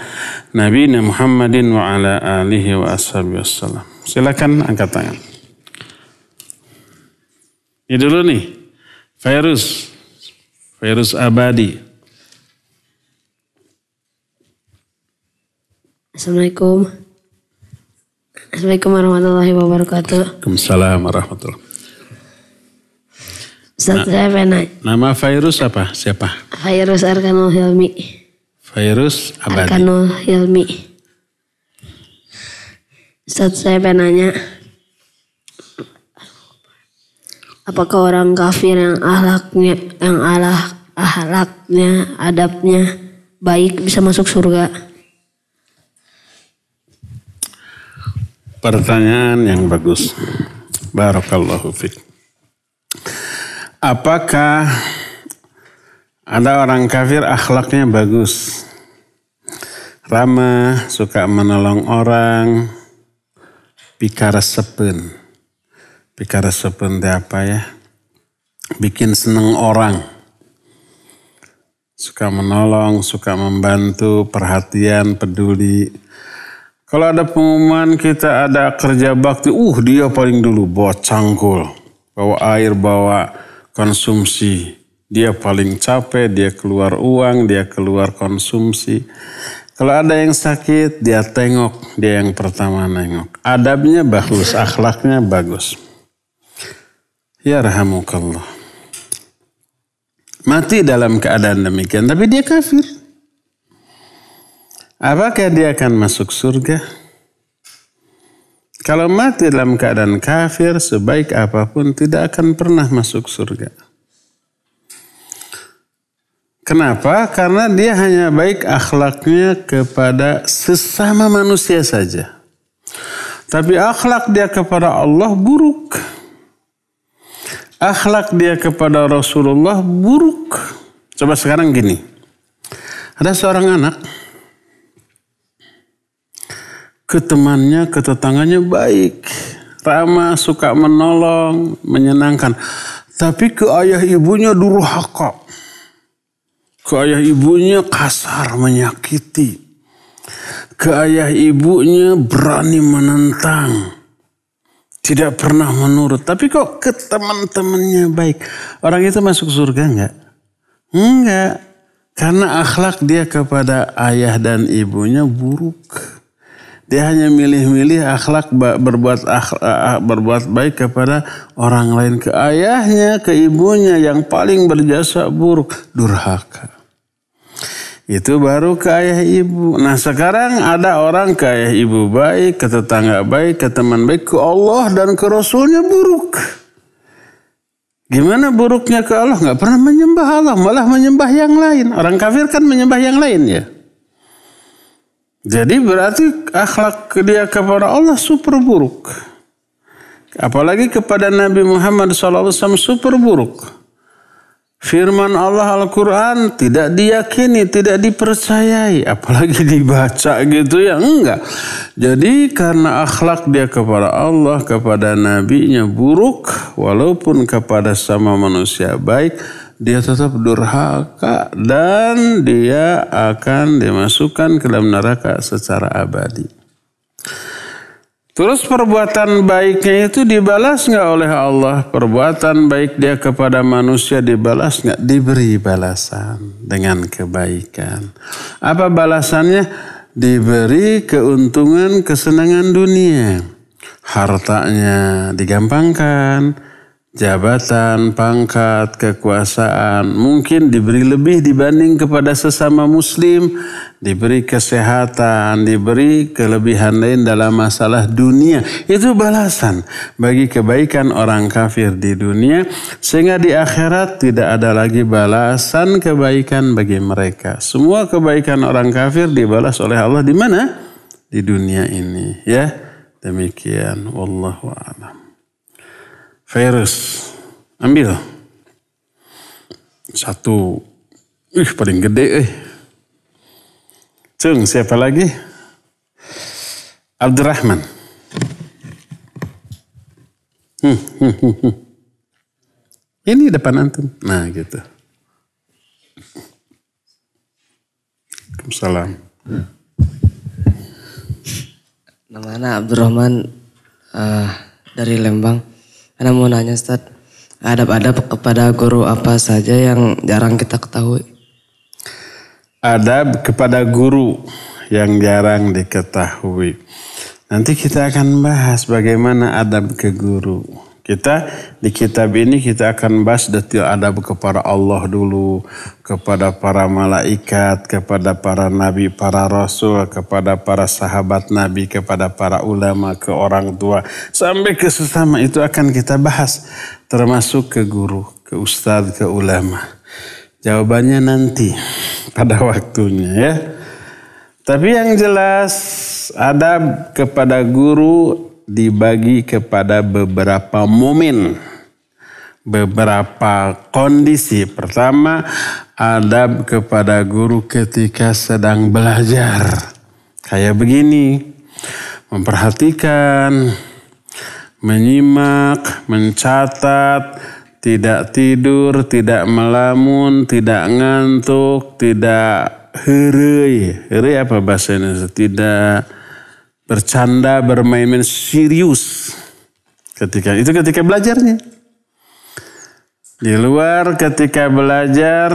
nabiyina Muhammadin wa ala alihi wa ashabihi wassalam. Silakan angkat tangan. Ini dulu nih, Fairuz Abadi. Assalamualaikum warahmatullahi wabarakatuh. Waalaikumsalam warahmatullahi wabarakatuh. Ustaz, saya pengen. Nama Fairuz apa? Siapa? Fairuz Arkanul Hilmi. Fairuz Abadi. Arkanul Hilmi. Ustaz, saya pengen nanya. Apakah orang kafir yang akhlaknya, adabnya baik bisa masuk surga? Pertanyaan yang bagus. Barakallahu fiik. Apakah ada orang kafir akhlaknya bagus? Ramah, suka menolong orang, pikaresepeun. Pikaresepeun itu apa ya? Bikin seneng orang. Suka menolong, suka membantu, perhatian, peduli. Kalau ada pengumuman kita ada kerja bakti, dia paling dulu bawa cangkul, bawa air, bawa konsumsi. Dia paling capek, dia keluar uang, dia keluar konsumsi. Kalau ada yang sakit, dia tengok, dia yang pertama nengok. Adabnya bagus, akhlaknya bagus. Ya rahamukallah. Mati dalam keadaan demikian, tapi dia kafir. Apakah dia akan masuk surga? Kalau mati dalam keadaan kafir, sebaik apapun tidak akan pernah masuk surga. Kenapa? Karena dia hanya baik akhlaknya kepada sesama manusia saja. Tapi akhlak dia kepada Allah buruk. Akhlak dia kepada Rasulullah buruk. Coba sekarang gini. Ada seorang anak, ke temannya, ke tetangganya baik, ramah, suka menolong, menyenangkan. Tapi ke ayah ibunya durhaka. Ke ayah ibunya kasar, menyakiti. Ke ayah ibunya berani menentang. Tidak pernah menurut. Tapi kok ke teman-temannya baik. Orang itu masuk surga enggak? Enggak. Karena akhlak dia kepada ayah dan ibunya buruk. Dia hanya milih-milih akhlak berbuat baik kepada orang lain. Ke ayahnya, ke ibunya yang paling berjasa buruk. Durhaka. Itu baru ke ayah ibu. Nah sekarang ada orang ke ayah ibu baik, ke tetangga baik, ke teman baik, ke Allah dan ke Rasulnya buruk. Gimana buruknya ke Allah? Gak pernah menyembah Allah, malah menyembah yang lain. Orang kafir kan menyembah yang lain ya. Jadi berarti akhlak dia kepada Allah super buruk. Apalagi kepada Nabi Muhammad SAW super buruk. Firman Allah Al-Quran tidak diyakini, tidak dipercayai, apalagi dibaca gitu ya, enggak. Jadi karena akhlak dia kepada Allah, kepada nabinya buruk, walaupun kepada sama manusia baik, dia tetap durhaka dan dia akan dimasukkan ke dalam neraka secara abadi. Terus perbuatan baiknya itu dibalas nggak oleh Allah? Perbuatan baik dia kepada manusia dibalas nggak? Diberi balasan dengan kebaikan. Apa balasannya? Diberi keuntungan, kesenangan dunia. Hartanya digampangkan, jabatan, pangkat, kekuasaan mungkin diberi lebih dibanding kepada sesama muslim, diberi kesehatan, diberi kelebihan lain dalam masalah dunia. Itu balasan bagi kebaikan orang kafir di dunia, sehingga di akhirat tidak ada lagi balasan kebaikan bagi mereka. Semua kebaikan orang kafir dibalas oleh Allah di mana? Di dunia ini, ya. Demikian, wallahu a'lam. Virus, ambil satu, paling gede, Cung, siapa lagi? Abdurrahman. Ini depan antum. Nah, gitu. Waalaikumsalam. Namanya Abdurrahman dari Lembang. Ana mau nanya Ustaz, adab-adab kepada guru apa saja yang jarang kita ketahui? Adab kepada guru yang jarang diketahui. Nanti kita akan bahas bagaimana adab ke guru. Kita di kitab ini kita akan bahas detail adab kepada Allah dulu, kepada para malaikat, kepada para nabi, para rasul, kepada para sahabat nabi, kepada para ulama, ke orang tua, sampai ke sesama itu akan kita bahas, termasuk ke guru, ke ustadz, ke ulama. Jawabannya nanti pada waktunya ya. Tapi yang jelas adab kepada guru dibagi kepada beberapa momen, beberapa kondisi. Pertama, adab kepada guru ketika sedang belajar. Kayak begini, memperhatikan, menyimak, mencatat, tidak tidur, tidak melamun, tidak ngantuk, tidak heureuy. Heureuy apa bahasanya? Tidak bercanda, bermain-main serius ketika belajarnya. Di luar ketika belajar,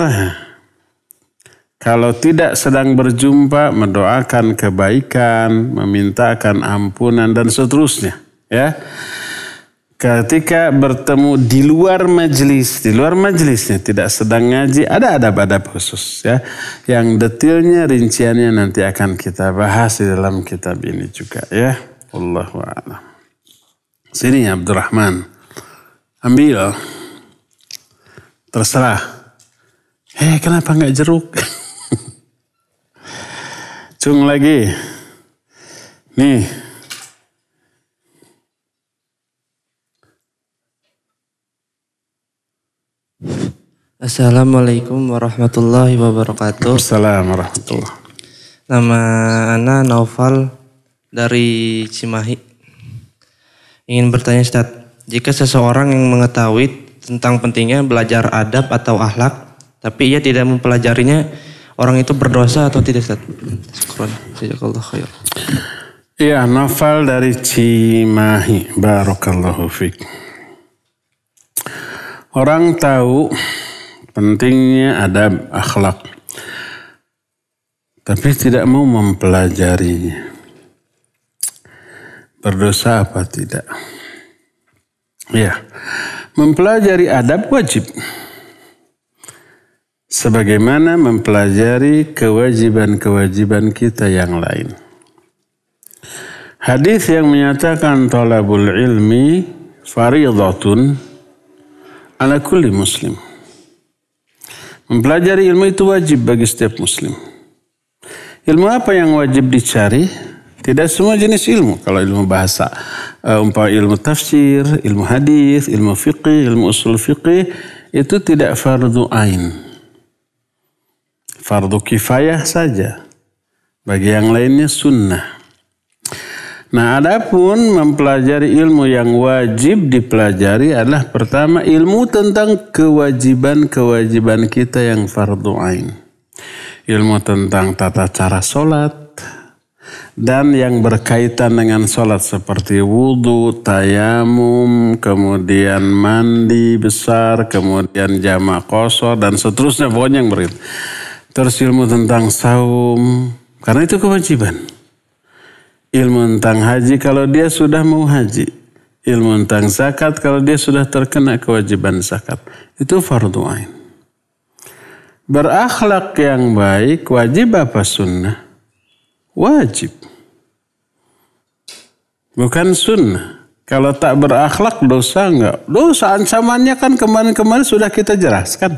kalau tidak sedang berjumpa, mendoakan kebaikan, memintakan ampunan dan seterusnya, ya. Ketika bertemu di luar majelisnya tidak sedang ngaji, ada adab-adab khusus ya. Yang detailnya, rinciannya nanti akan kita bahas di dalam kitab ini juga ya. Wallahu a'lam. Sini Abdurrahman. Ambil. Terserah. Kenapa enggak jeruk? Cung lagi. Nih. Assalamualaikum warahmatullahi wabarakatuh. Assalamualaikum warahmatullahi. Nama Ana Naufal dari Cimahi. Ingin bertanya Ustaz, jika seseorang yang mengetahui tentang pentingnya belajar adab atau akhlak, tapi ia tidak mempelajarinya, orang itu berdosa atau tidak Ustaz? Syukran. Jazakallahu khair. Iya, Naufal dari Cimahi. Barakallahu fiik. Orang tahu pentingnya adab akhlak, tapi tidak mau mempelajarinya. Berdosa apa tidak? Ya, mempelajari adab wajib. Sebagaimana mempelajari kewajiban-kewajiban kita yang lain. Hadis yang menyatakan talabul ilmi fariidatun ala kulli muslim. Mempelajari ilmu itu wajib bagi setiap muslim. Ilmu apa yang wajib dicari? Tidak semua jenis ilmu. Kalau ilmu bahasa, umpama ilmu tafsir, ilmu hadis, ilmu fiqih, ilmu usul fiqih, itu tidak fardu ain. Fardu kifayah saja. Bagi yang lainnya sunnah. Nah, adapun mempelajari ilmu yang wajib dipelajari adalah pertama ilmu tentang kewajiban-kewajiban kita yang fardu ain. Ilmu tentang tata cara sholat dan yang berkaitan dengan sholat seperti wudhu, tayamum, kemudian mandi besar, kemudian jamak qashar dan seterusnya, pokoknya yang berit. Terus ilmu tentang saum, karena itu kewajiban. Ilmu tentang haji kalau dia sudah mau haji. Ilmu tentang zakat kalau dia sudah terkena kewajiban zakat. Itu fardu ain. Berakhlak yang baik wajib apa sunnah? Wajib. Bukan sunnah. Kalau tak berakhlak dosa enggak? Dosa ancamannya kan kemarin-kemarin sudah kita jelaskan.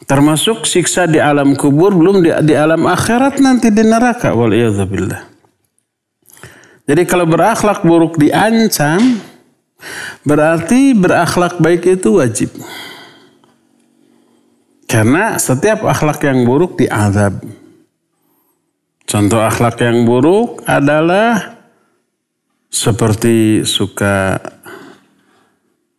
Termasuk siksa di alam kubur, belum di alam akhirat nanti di neraka. Wal'iyadzubillah. Jadi kalau berakhlak buruk diancam, berarti berakhlak baik itu wajib. Karena setiap akhlak yang buruk diazab. Contoh akhlak yang buruk adalah seperti suka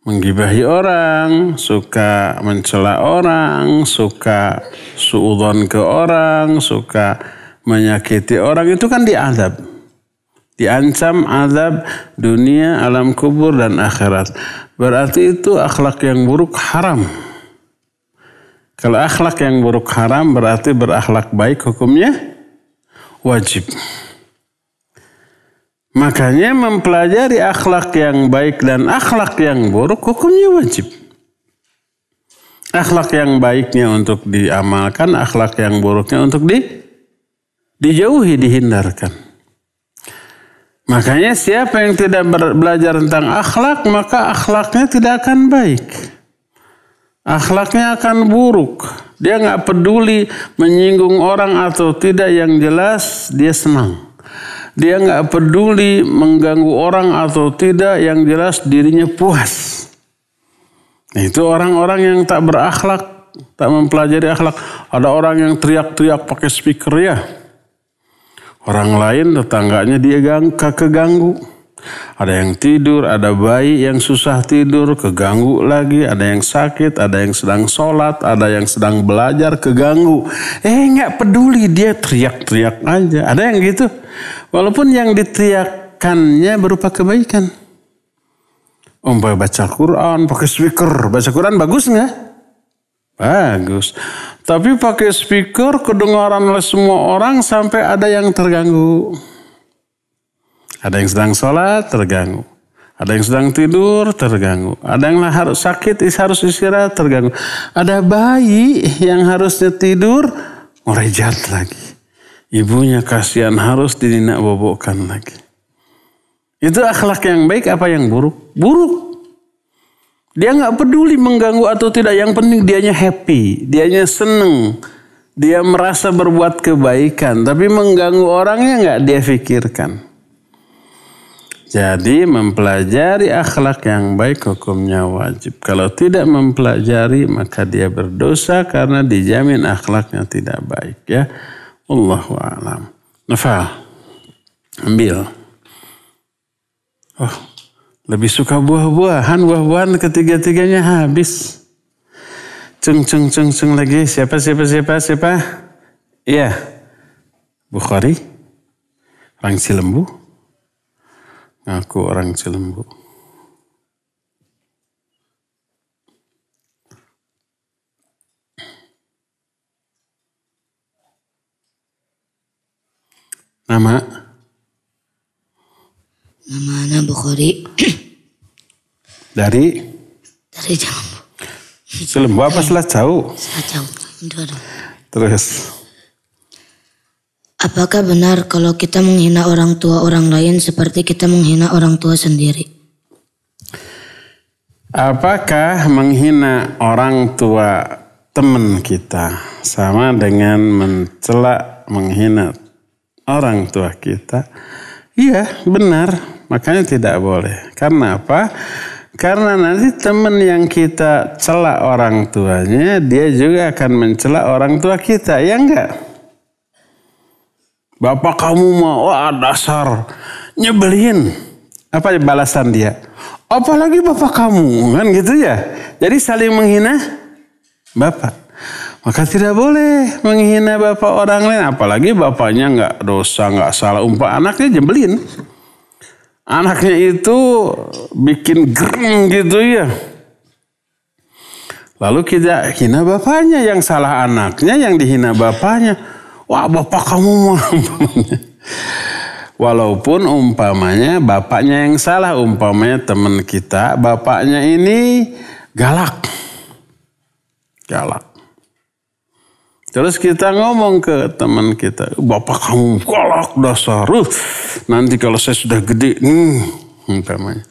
menggibahi orang, suka mencela orang, suka suudzon ke orang, suka menyakiti orang, itu kan diazab. Diancam azab dunia, alam kubur dan akhirat. Berarti itu akhlak yang buruk haram. Kalau akhlak yang buruk haram berarti berakhlak baik hukumnya wajib. Makanya mempelajari akhlak yang baik dan akhlak yang buruk hukumnya wajib. Akhlak yang baiknya untuk diamalkan, akhlak yang buruknya untuk dijauhi, dihindarkan. Makanya siapa yang tidak belajar tentang akhlak, maka akhlaknya tidak akan baik. Akhlaknya akan buruk. Dia nggak peduli menyinggung orang atau tidak, yang jelas dia senang. Dia nggak peduli mengganggu orang atau tidak, yang jelas dirinya puas. Nah, itu orang-orang yang tak berakhlak, tak mempelajari akhlak. Ada orang yang teriak-teriak pakai speaker ya. Orang lain tetangganya dia keganggu. Ada yang tidur, ada bayi yang susah tidur, keganggu lagi. Ada yang sakit, ada yang sedang sholat, ada yang sedang belajar, keganggu. Nggak peduli, dia teriak-teriak aja. Ada yang gitu. Walaupun yang diteriakkannya berupa kebaikan. Baca Quran, pakai speaker. Baca Quran bagus nggak? Bagus. Tapi pakai speaker kedengaran oleh semua orang sampai ada yang terganggu. Ada yang sedang sholat, terganggu. Ada yang sedang tidur, terganggu. Ada yang harus sakit, harus istirahat, terganggu. Ada bayi yang harusnya tidur, merejat lagi. Ibunya kasihan, harus dininak bobokkan lagi. Itu akhlak yang baik apa yang buruk? Buruk. Dia nggak peduli mengganggu atau tidak. Yang penting dianya happy, dianya seneng. Dia merasa berbuat kebaikan. Tapi mengganggu orangnya nggak dia pikirkan. Jadi mempelajari akhlak yang baik hukumnya wajib. Kalau tidak mempelajari maka dia berdosa karena dijamin akhlaknya tidak baik ya. Allahu a'lam. Nafal. Ambil. Oh, lebih suka buah-buahan. Buah-buahan ketiga-tiganya habis. Ceng lagi. Siapa? Iya. Bukhari. Orang Cilembu. Aku orang Cilembu. Nama? Nama Bukhari. Dari Cilembu. Cilembu apa Selacau? Selacau. Terus. Apakah benar kalau kita menghina orang tua orang lain seperti kita menghina orang tua sendiri? Apakah menghina orang tua teman kita sama dengan mencela, menghina orang tua kita, iya benar, makanya tidak boleh. Karena apa? Karena nanti teman yang kita cela orang tuanya, dia juga akan mencela orang tua kita, ya enggak? Bapak kamu mau, wah dasar, nyebelin. Apa balasan dia? Apalagi bapak kamu, kan gitu ya. Jadi saling menghina bapak. Maka tidak boleh menghina bapak orang lain. Apalagi bapaknya nggak dosa, nggak salah. Anaknya jembelin. Anaknya itu bikin gereng gitu ya. Lalu kita hina bapaknya. Yang salah anaknya, yang dihina bapaknya. Wah bapak kamu mah. Walaupun umpamanya bapaknya yang salah. Umpamanya teman kita, bapaknya ini galak. Terus kita ngomong ke teman kita, bapak kamu galak dasar. Nanti kalau saya sudah gede, umpamanya.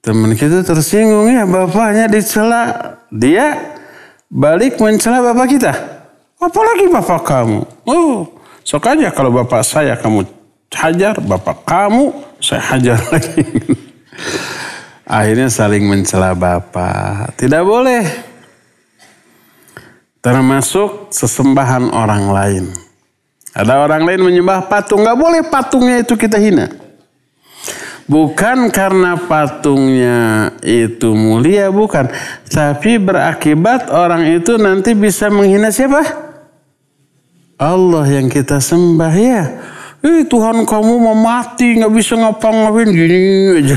Teman kita tersinggung ya, bapaknya dicela, dia balik mencela bapak kita. Apalagi bapak kamu. Sok aja kalau bapak saya kamu hajar, bapak kamu saya hajar lagi. Akhirnya saling mencela bapak. Tidak boleh. Termasuk sesembahan orang lain. Ada orang lain menyembah patung. Gak boleh patungnya itu kita hina. Bukan karena patungnya itu mulia, bukan. Tapi berakibat orang itu nanti bisa menghina siapa? Allah yang kita sembah ya. Tuhan kamu mau mati, gak bisa ngapa-ngapain gini aja.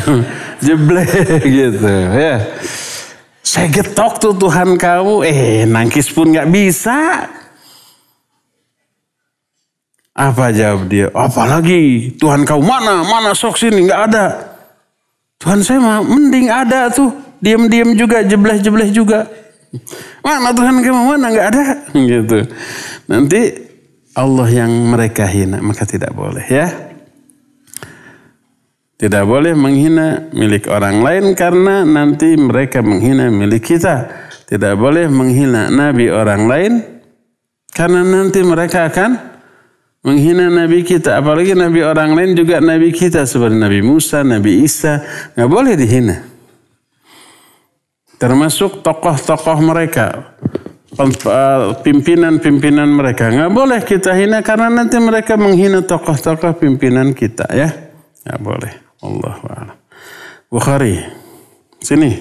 Jeblek gitu ya. Saya getok tuh Tuhan kamu, nangkis pun gak bisa. Apa jawab dia? Apalagi Tuhan kamu mana sok sini, gak ada. Tuhan saya mah mending ada tuh, diam-diam juga, jebleh-jebleh juga. Mana Tuhan kamu, mana gak ada. Gitu. Nanti Allah yang mereka hina, maka tidak boleh ya. Tidak boleh menghina milik orang lain karena nanti mereka menghina milik kita. Tidak boleh menghina nabi orang lain karena nanti mereka akan menghina nabi kita. Apalagi nabi orang lain juga nabi kita seperti Nabi Musa, Nabi Isa. Nggak boleh dihina. Termasuk tokoh-tokoh mereka, pimpinan-pimpinan mereka. Nggak boleh kita hina karena nanti mereka menghina tokoh-tokoh pimpinan kita ya. Nggak boleh. Allahu a'lam. Bukhari, sini.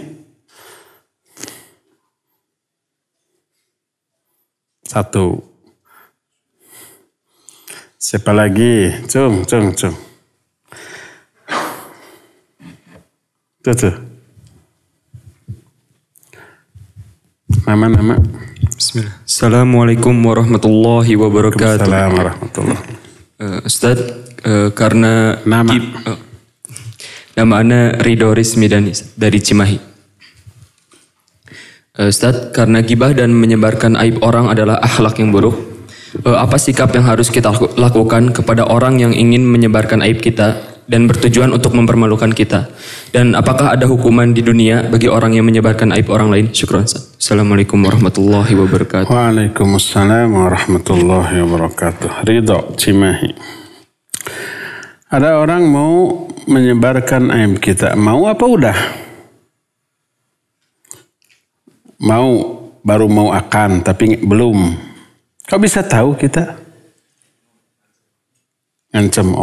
Satu. Siapa lagi? Cung. Tuh. Nama. Bismillah. Assalamualaikum warahmatullahi wabarakatuh. Assalamualaikum warahmatullahi. Ustaz, karena nama ana Ridho Rizmi dari Cimahi. Ustaz, karena gibah dan menyebarkan aib orang adalah akhlak yang buruk. Apa sikap yang harus kita lakukan kepada orang yang ingin menyebarkan aib kita dan bertujuan untuk mempermalukan kita? Dan apakah ada hukuman di dunia bagi orang yang menyebarkan aib orang lain? Syukran. Assalamualaikum warahmatullahi wabarakatuh. Waalaikumsalam warahmatullahi wabarakatuh. Ridho, Cimahi. Ada orang mau menyebarkan aib kita. Mau apa udah? Baru mau akan, tapi belum. Kau bisa tahu kita? Ngancem,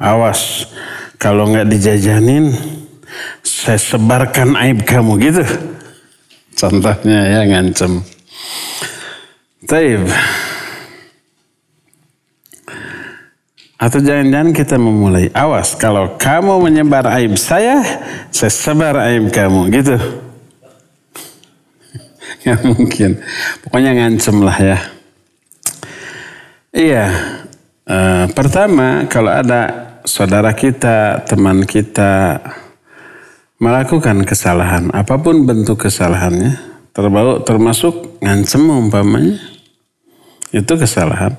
awas. Kalau nggak dijajanin, saya sebarkan aib kamu gitu. Contohnya ya ngancem. Taib. Atau jangan-jangan kita memulai, awas kalau kamu menyebar aib saya sebar aib kamu gitu. Nggak mungkin. Pokoknya ngancem lah ya. Iya. Pertama, kalau ada saudara kita, teman kita melakukan kesalahan, apapun bentuk kesalahannya, termasuk ngancem umpamanya, itu kesalahan.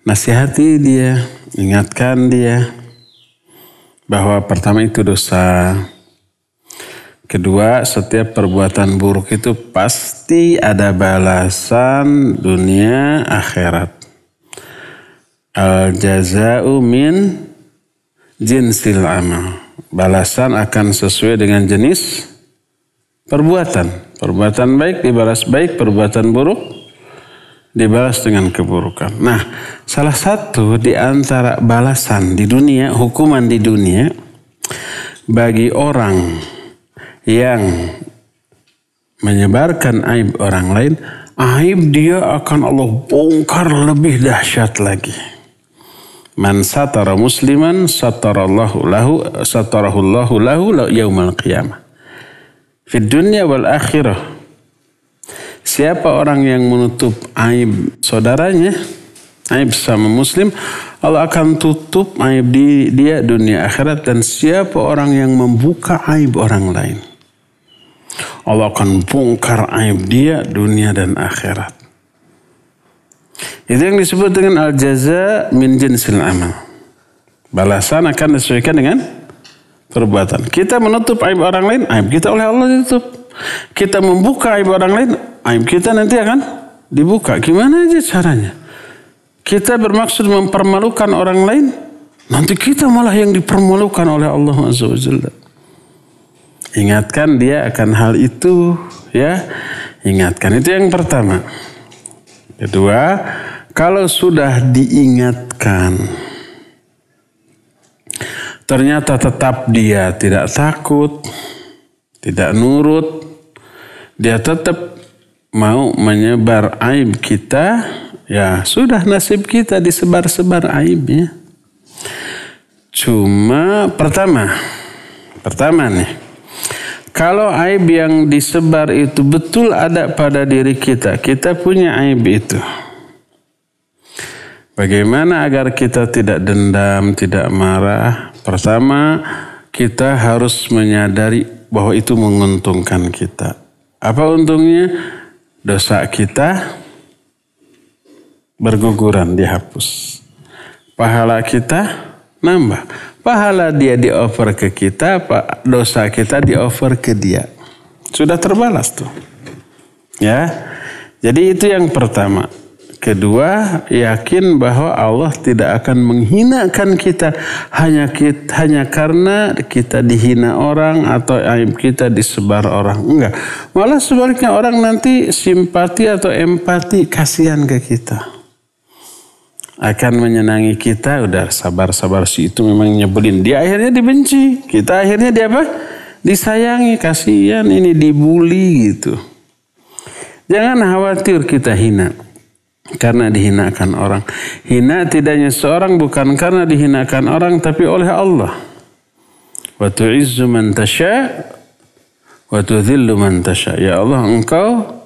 Nasihati dia, ingatkan dia bahwa pertama itu dosa. Kedua, setiap perbuatan buruk itu pasti ada balasan dunia akhirat. Al-jaza'u min jinsil amal. Balasan akan sesuai dengan jenis perbuatan. Perbuatan baik dibalas baik, perbuatan buruk dibalas dengan keburukan. Nah, salah satu di antara balasan di dunia, hukuman di dunia, bagi orang yang menyebarkan aib orang lain, aib dia akan Allah bongkar lebih dahsyat lagi. Man satara musliman satarallahu lahu yaumal qiyamah. Fid dunya wal akhirah. Siapa orang yang menutup aib saudaranya, aib sama muslim, Allah akan tutup aib dia dunia akhirat. Dan siapa orang yang membuka aib orang lain, Allah akan bongkar aib dia dunia dan akhirat. Itu yang disebut dengan al-jaza min jinsil amal. Balasan akan disesuaikan dengan perbuatan. Kita menutup aib orang lain, aib kita oleh Allah ditutup. Kita membuka aib orang lain, aib kita nanti akan dibuka. Gimana aja caranya? Kita bermaksud mempermalukan orang lain, nanti kita malah yang dipermalukan oleh Allah Azza wa Jalla. Ingatkan dia akan hal itu, ya. Ingatkan, itu yang pertama. Kedua, kalau sudah diingatkan, ternyata tetap dia tidak takut, tidak nurut, dia tetap mau menyebar aib kita, ya sudah nasib kita disebar-sebar aibnya. Cuma pertama nih, kalau aib yang disebar itu betul ada pada diri kita, kita punya aib itu. Bagaimana agar kita tidak dendam, tidak marah? Pertama, kita harus menyadari bahwa itu menguntungkan kita. Apa untungnya? Dosa kita berguguran, dihapus. Pahala kita nambah. Pahala dia di-offer ke kita, dosa kita di-offer ke dia. Sudah terbalas tuh. Ya. Jadi itu yang pertama. Kedua, yakin bahwa Allah tidak akan menghinakan kita hanya karena kita dihina orang atau aib kita disebar orang. Enggak. Malah sebaliknya orang nanti simpati atau empati, kasihan ke kita. Akan menyenangi kita, udah sabar-sabar si itu memang nyebelin. Dia akhirnya dibenci. Kita akhirnya dia apa? Disayangi, kasihan ini dibully gitu. Jangan khawatir kita hina karena dihinakan orang. Hina tidaknya seorang bukan karena dihinakan orang, tapi oleh Allah. Wa tu'izzu man tasya wa tudhillu man tasya. Ya Allah, Engkau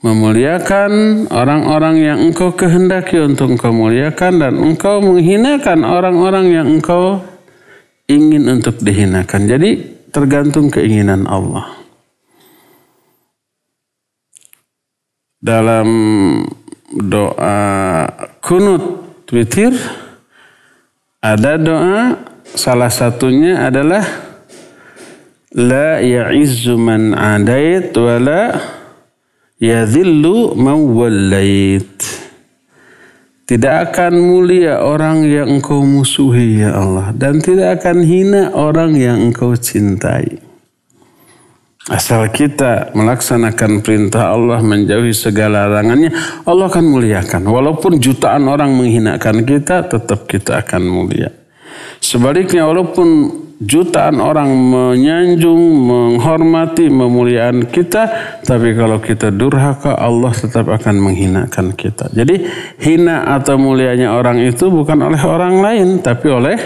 memuliakan orang-orang yang Engkau kehendaki untuk Engkau muliakan, dan Engkau menghinakan orang-orang yang Engkau ingin untuk dihinakan. Jadi tergantung keinginan Allah. Dalam doa kunut witir ada doa, salah satunya adalah la ya'izzu man adait wa la yadhillu man wallait. Tidak akan mulia orang yang Engkau musuhi ya Allah, dan tidak akan hina orang yang Engkau cintai. Asal kita melaksanakan perintah Allah, menjauhi segala larangannya, Allah akan muliakan. Walaupun jutaan orang menghinakan kita, tetap kita akan mulia. Sebaliknya, walaupun jutaan orang menyanjung, menghormati, memuliakan kita, tapi kalau kita durhaka, Allah tetap akan menghinakan kita. Jadi hina atau mulianya orang itu bukan oleh orang lain, tapi oleh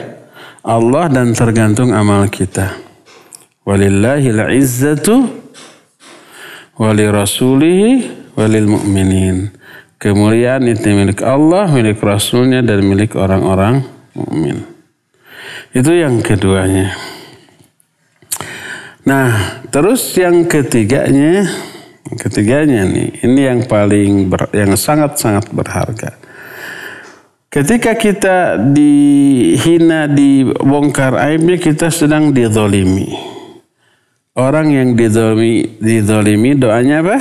Allah, dan tergantung amal kita. Walillahil izzatu walirasulihi walil mu'minin. Kemuliaan itu milik Allah, milik Rasulnya, dan milik orang-orang mukmin. Itu yang keduanya. Nah, terus yang ketiganya nih, ini yang yang sangat-sangat berharga. Ketika kita dihina, dibongkar aibnya, kita sedang dizalimi. Orang yang dizalimi doanya apa?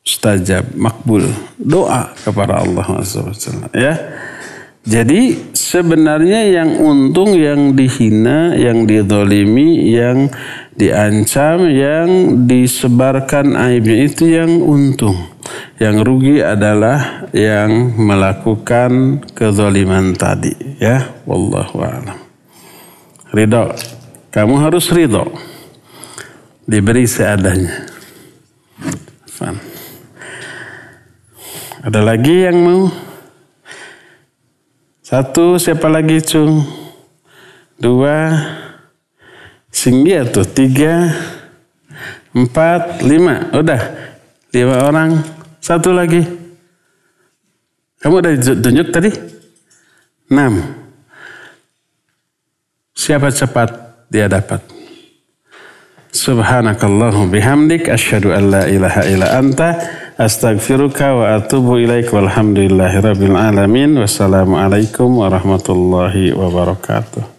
Mustajab, makbul. Doa kepada Allah SWT. Ya. Jadi sebenarnya yang untung, yang dihina, yang dizalimi, yang diancam, yang disebarkan aibnya itu yang untung. Yang rugi adalah yang melakukan kezaliman tadi. Ya, wallahu a'lam. Ridho. Kamu harus ridho. Diberi seadanya. Ada lagi yang mau? Satu, siapa lagi Cung? Dua, singgi tuh. Tiga, empat, lima. Udah, 5 orang. Satu lagi. Kamu udah tunjuk tadi? 6. Siapa cepat dia dapat. Subhanakallahum bihamdik asyhadu an la ilaha illa anta astaghfiruka wa atubu ilaik walhamdulillahirabbil alamin. Wassalamualaikum warahmatullahi wabarakatuh.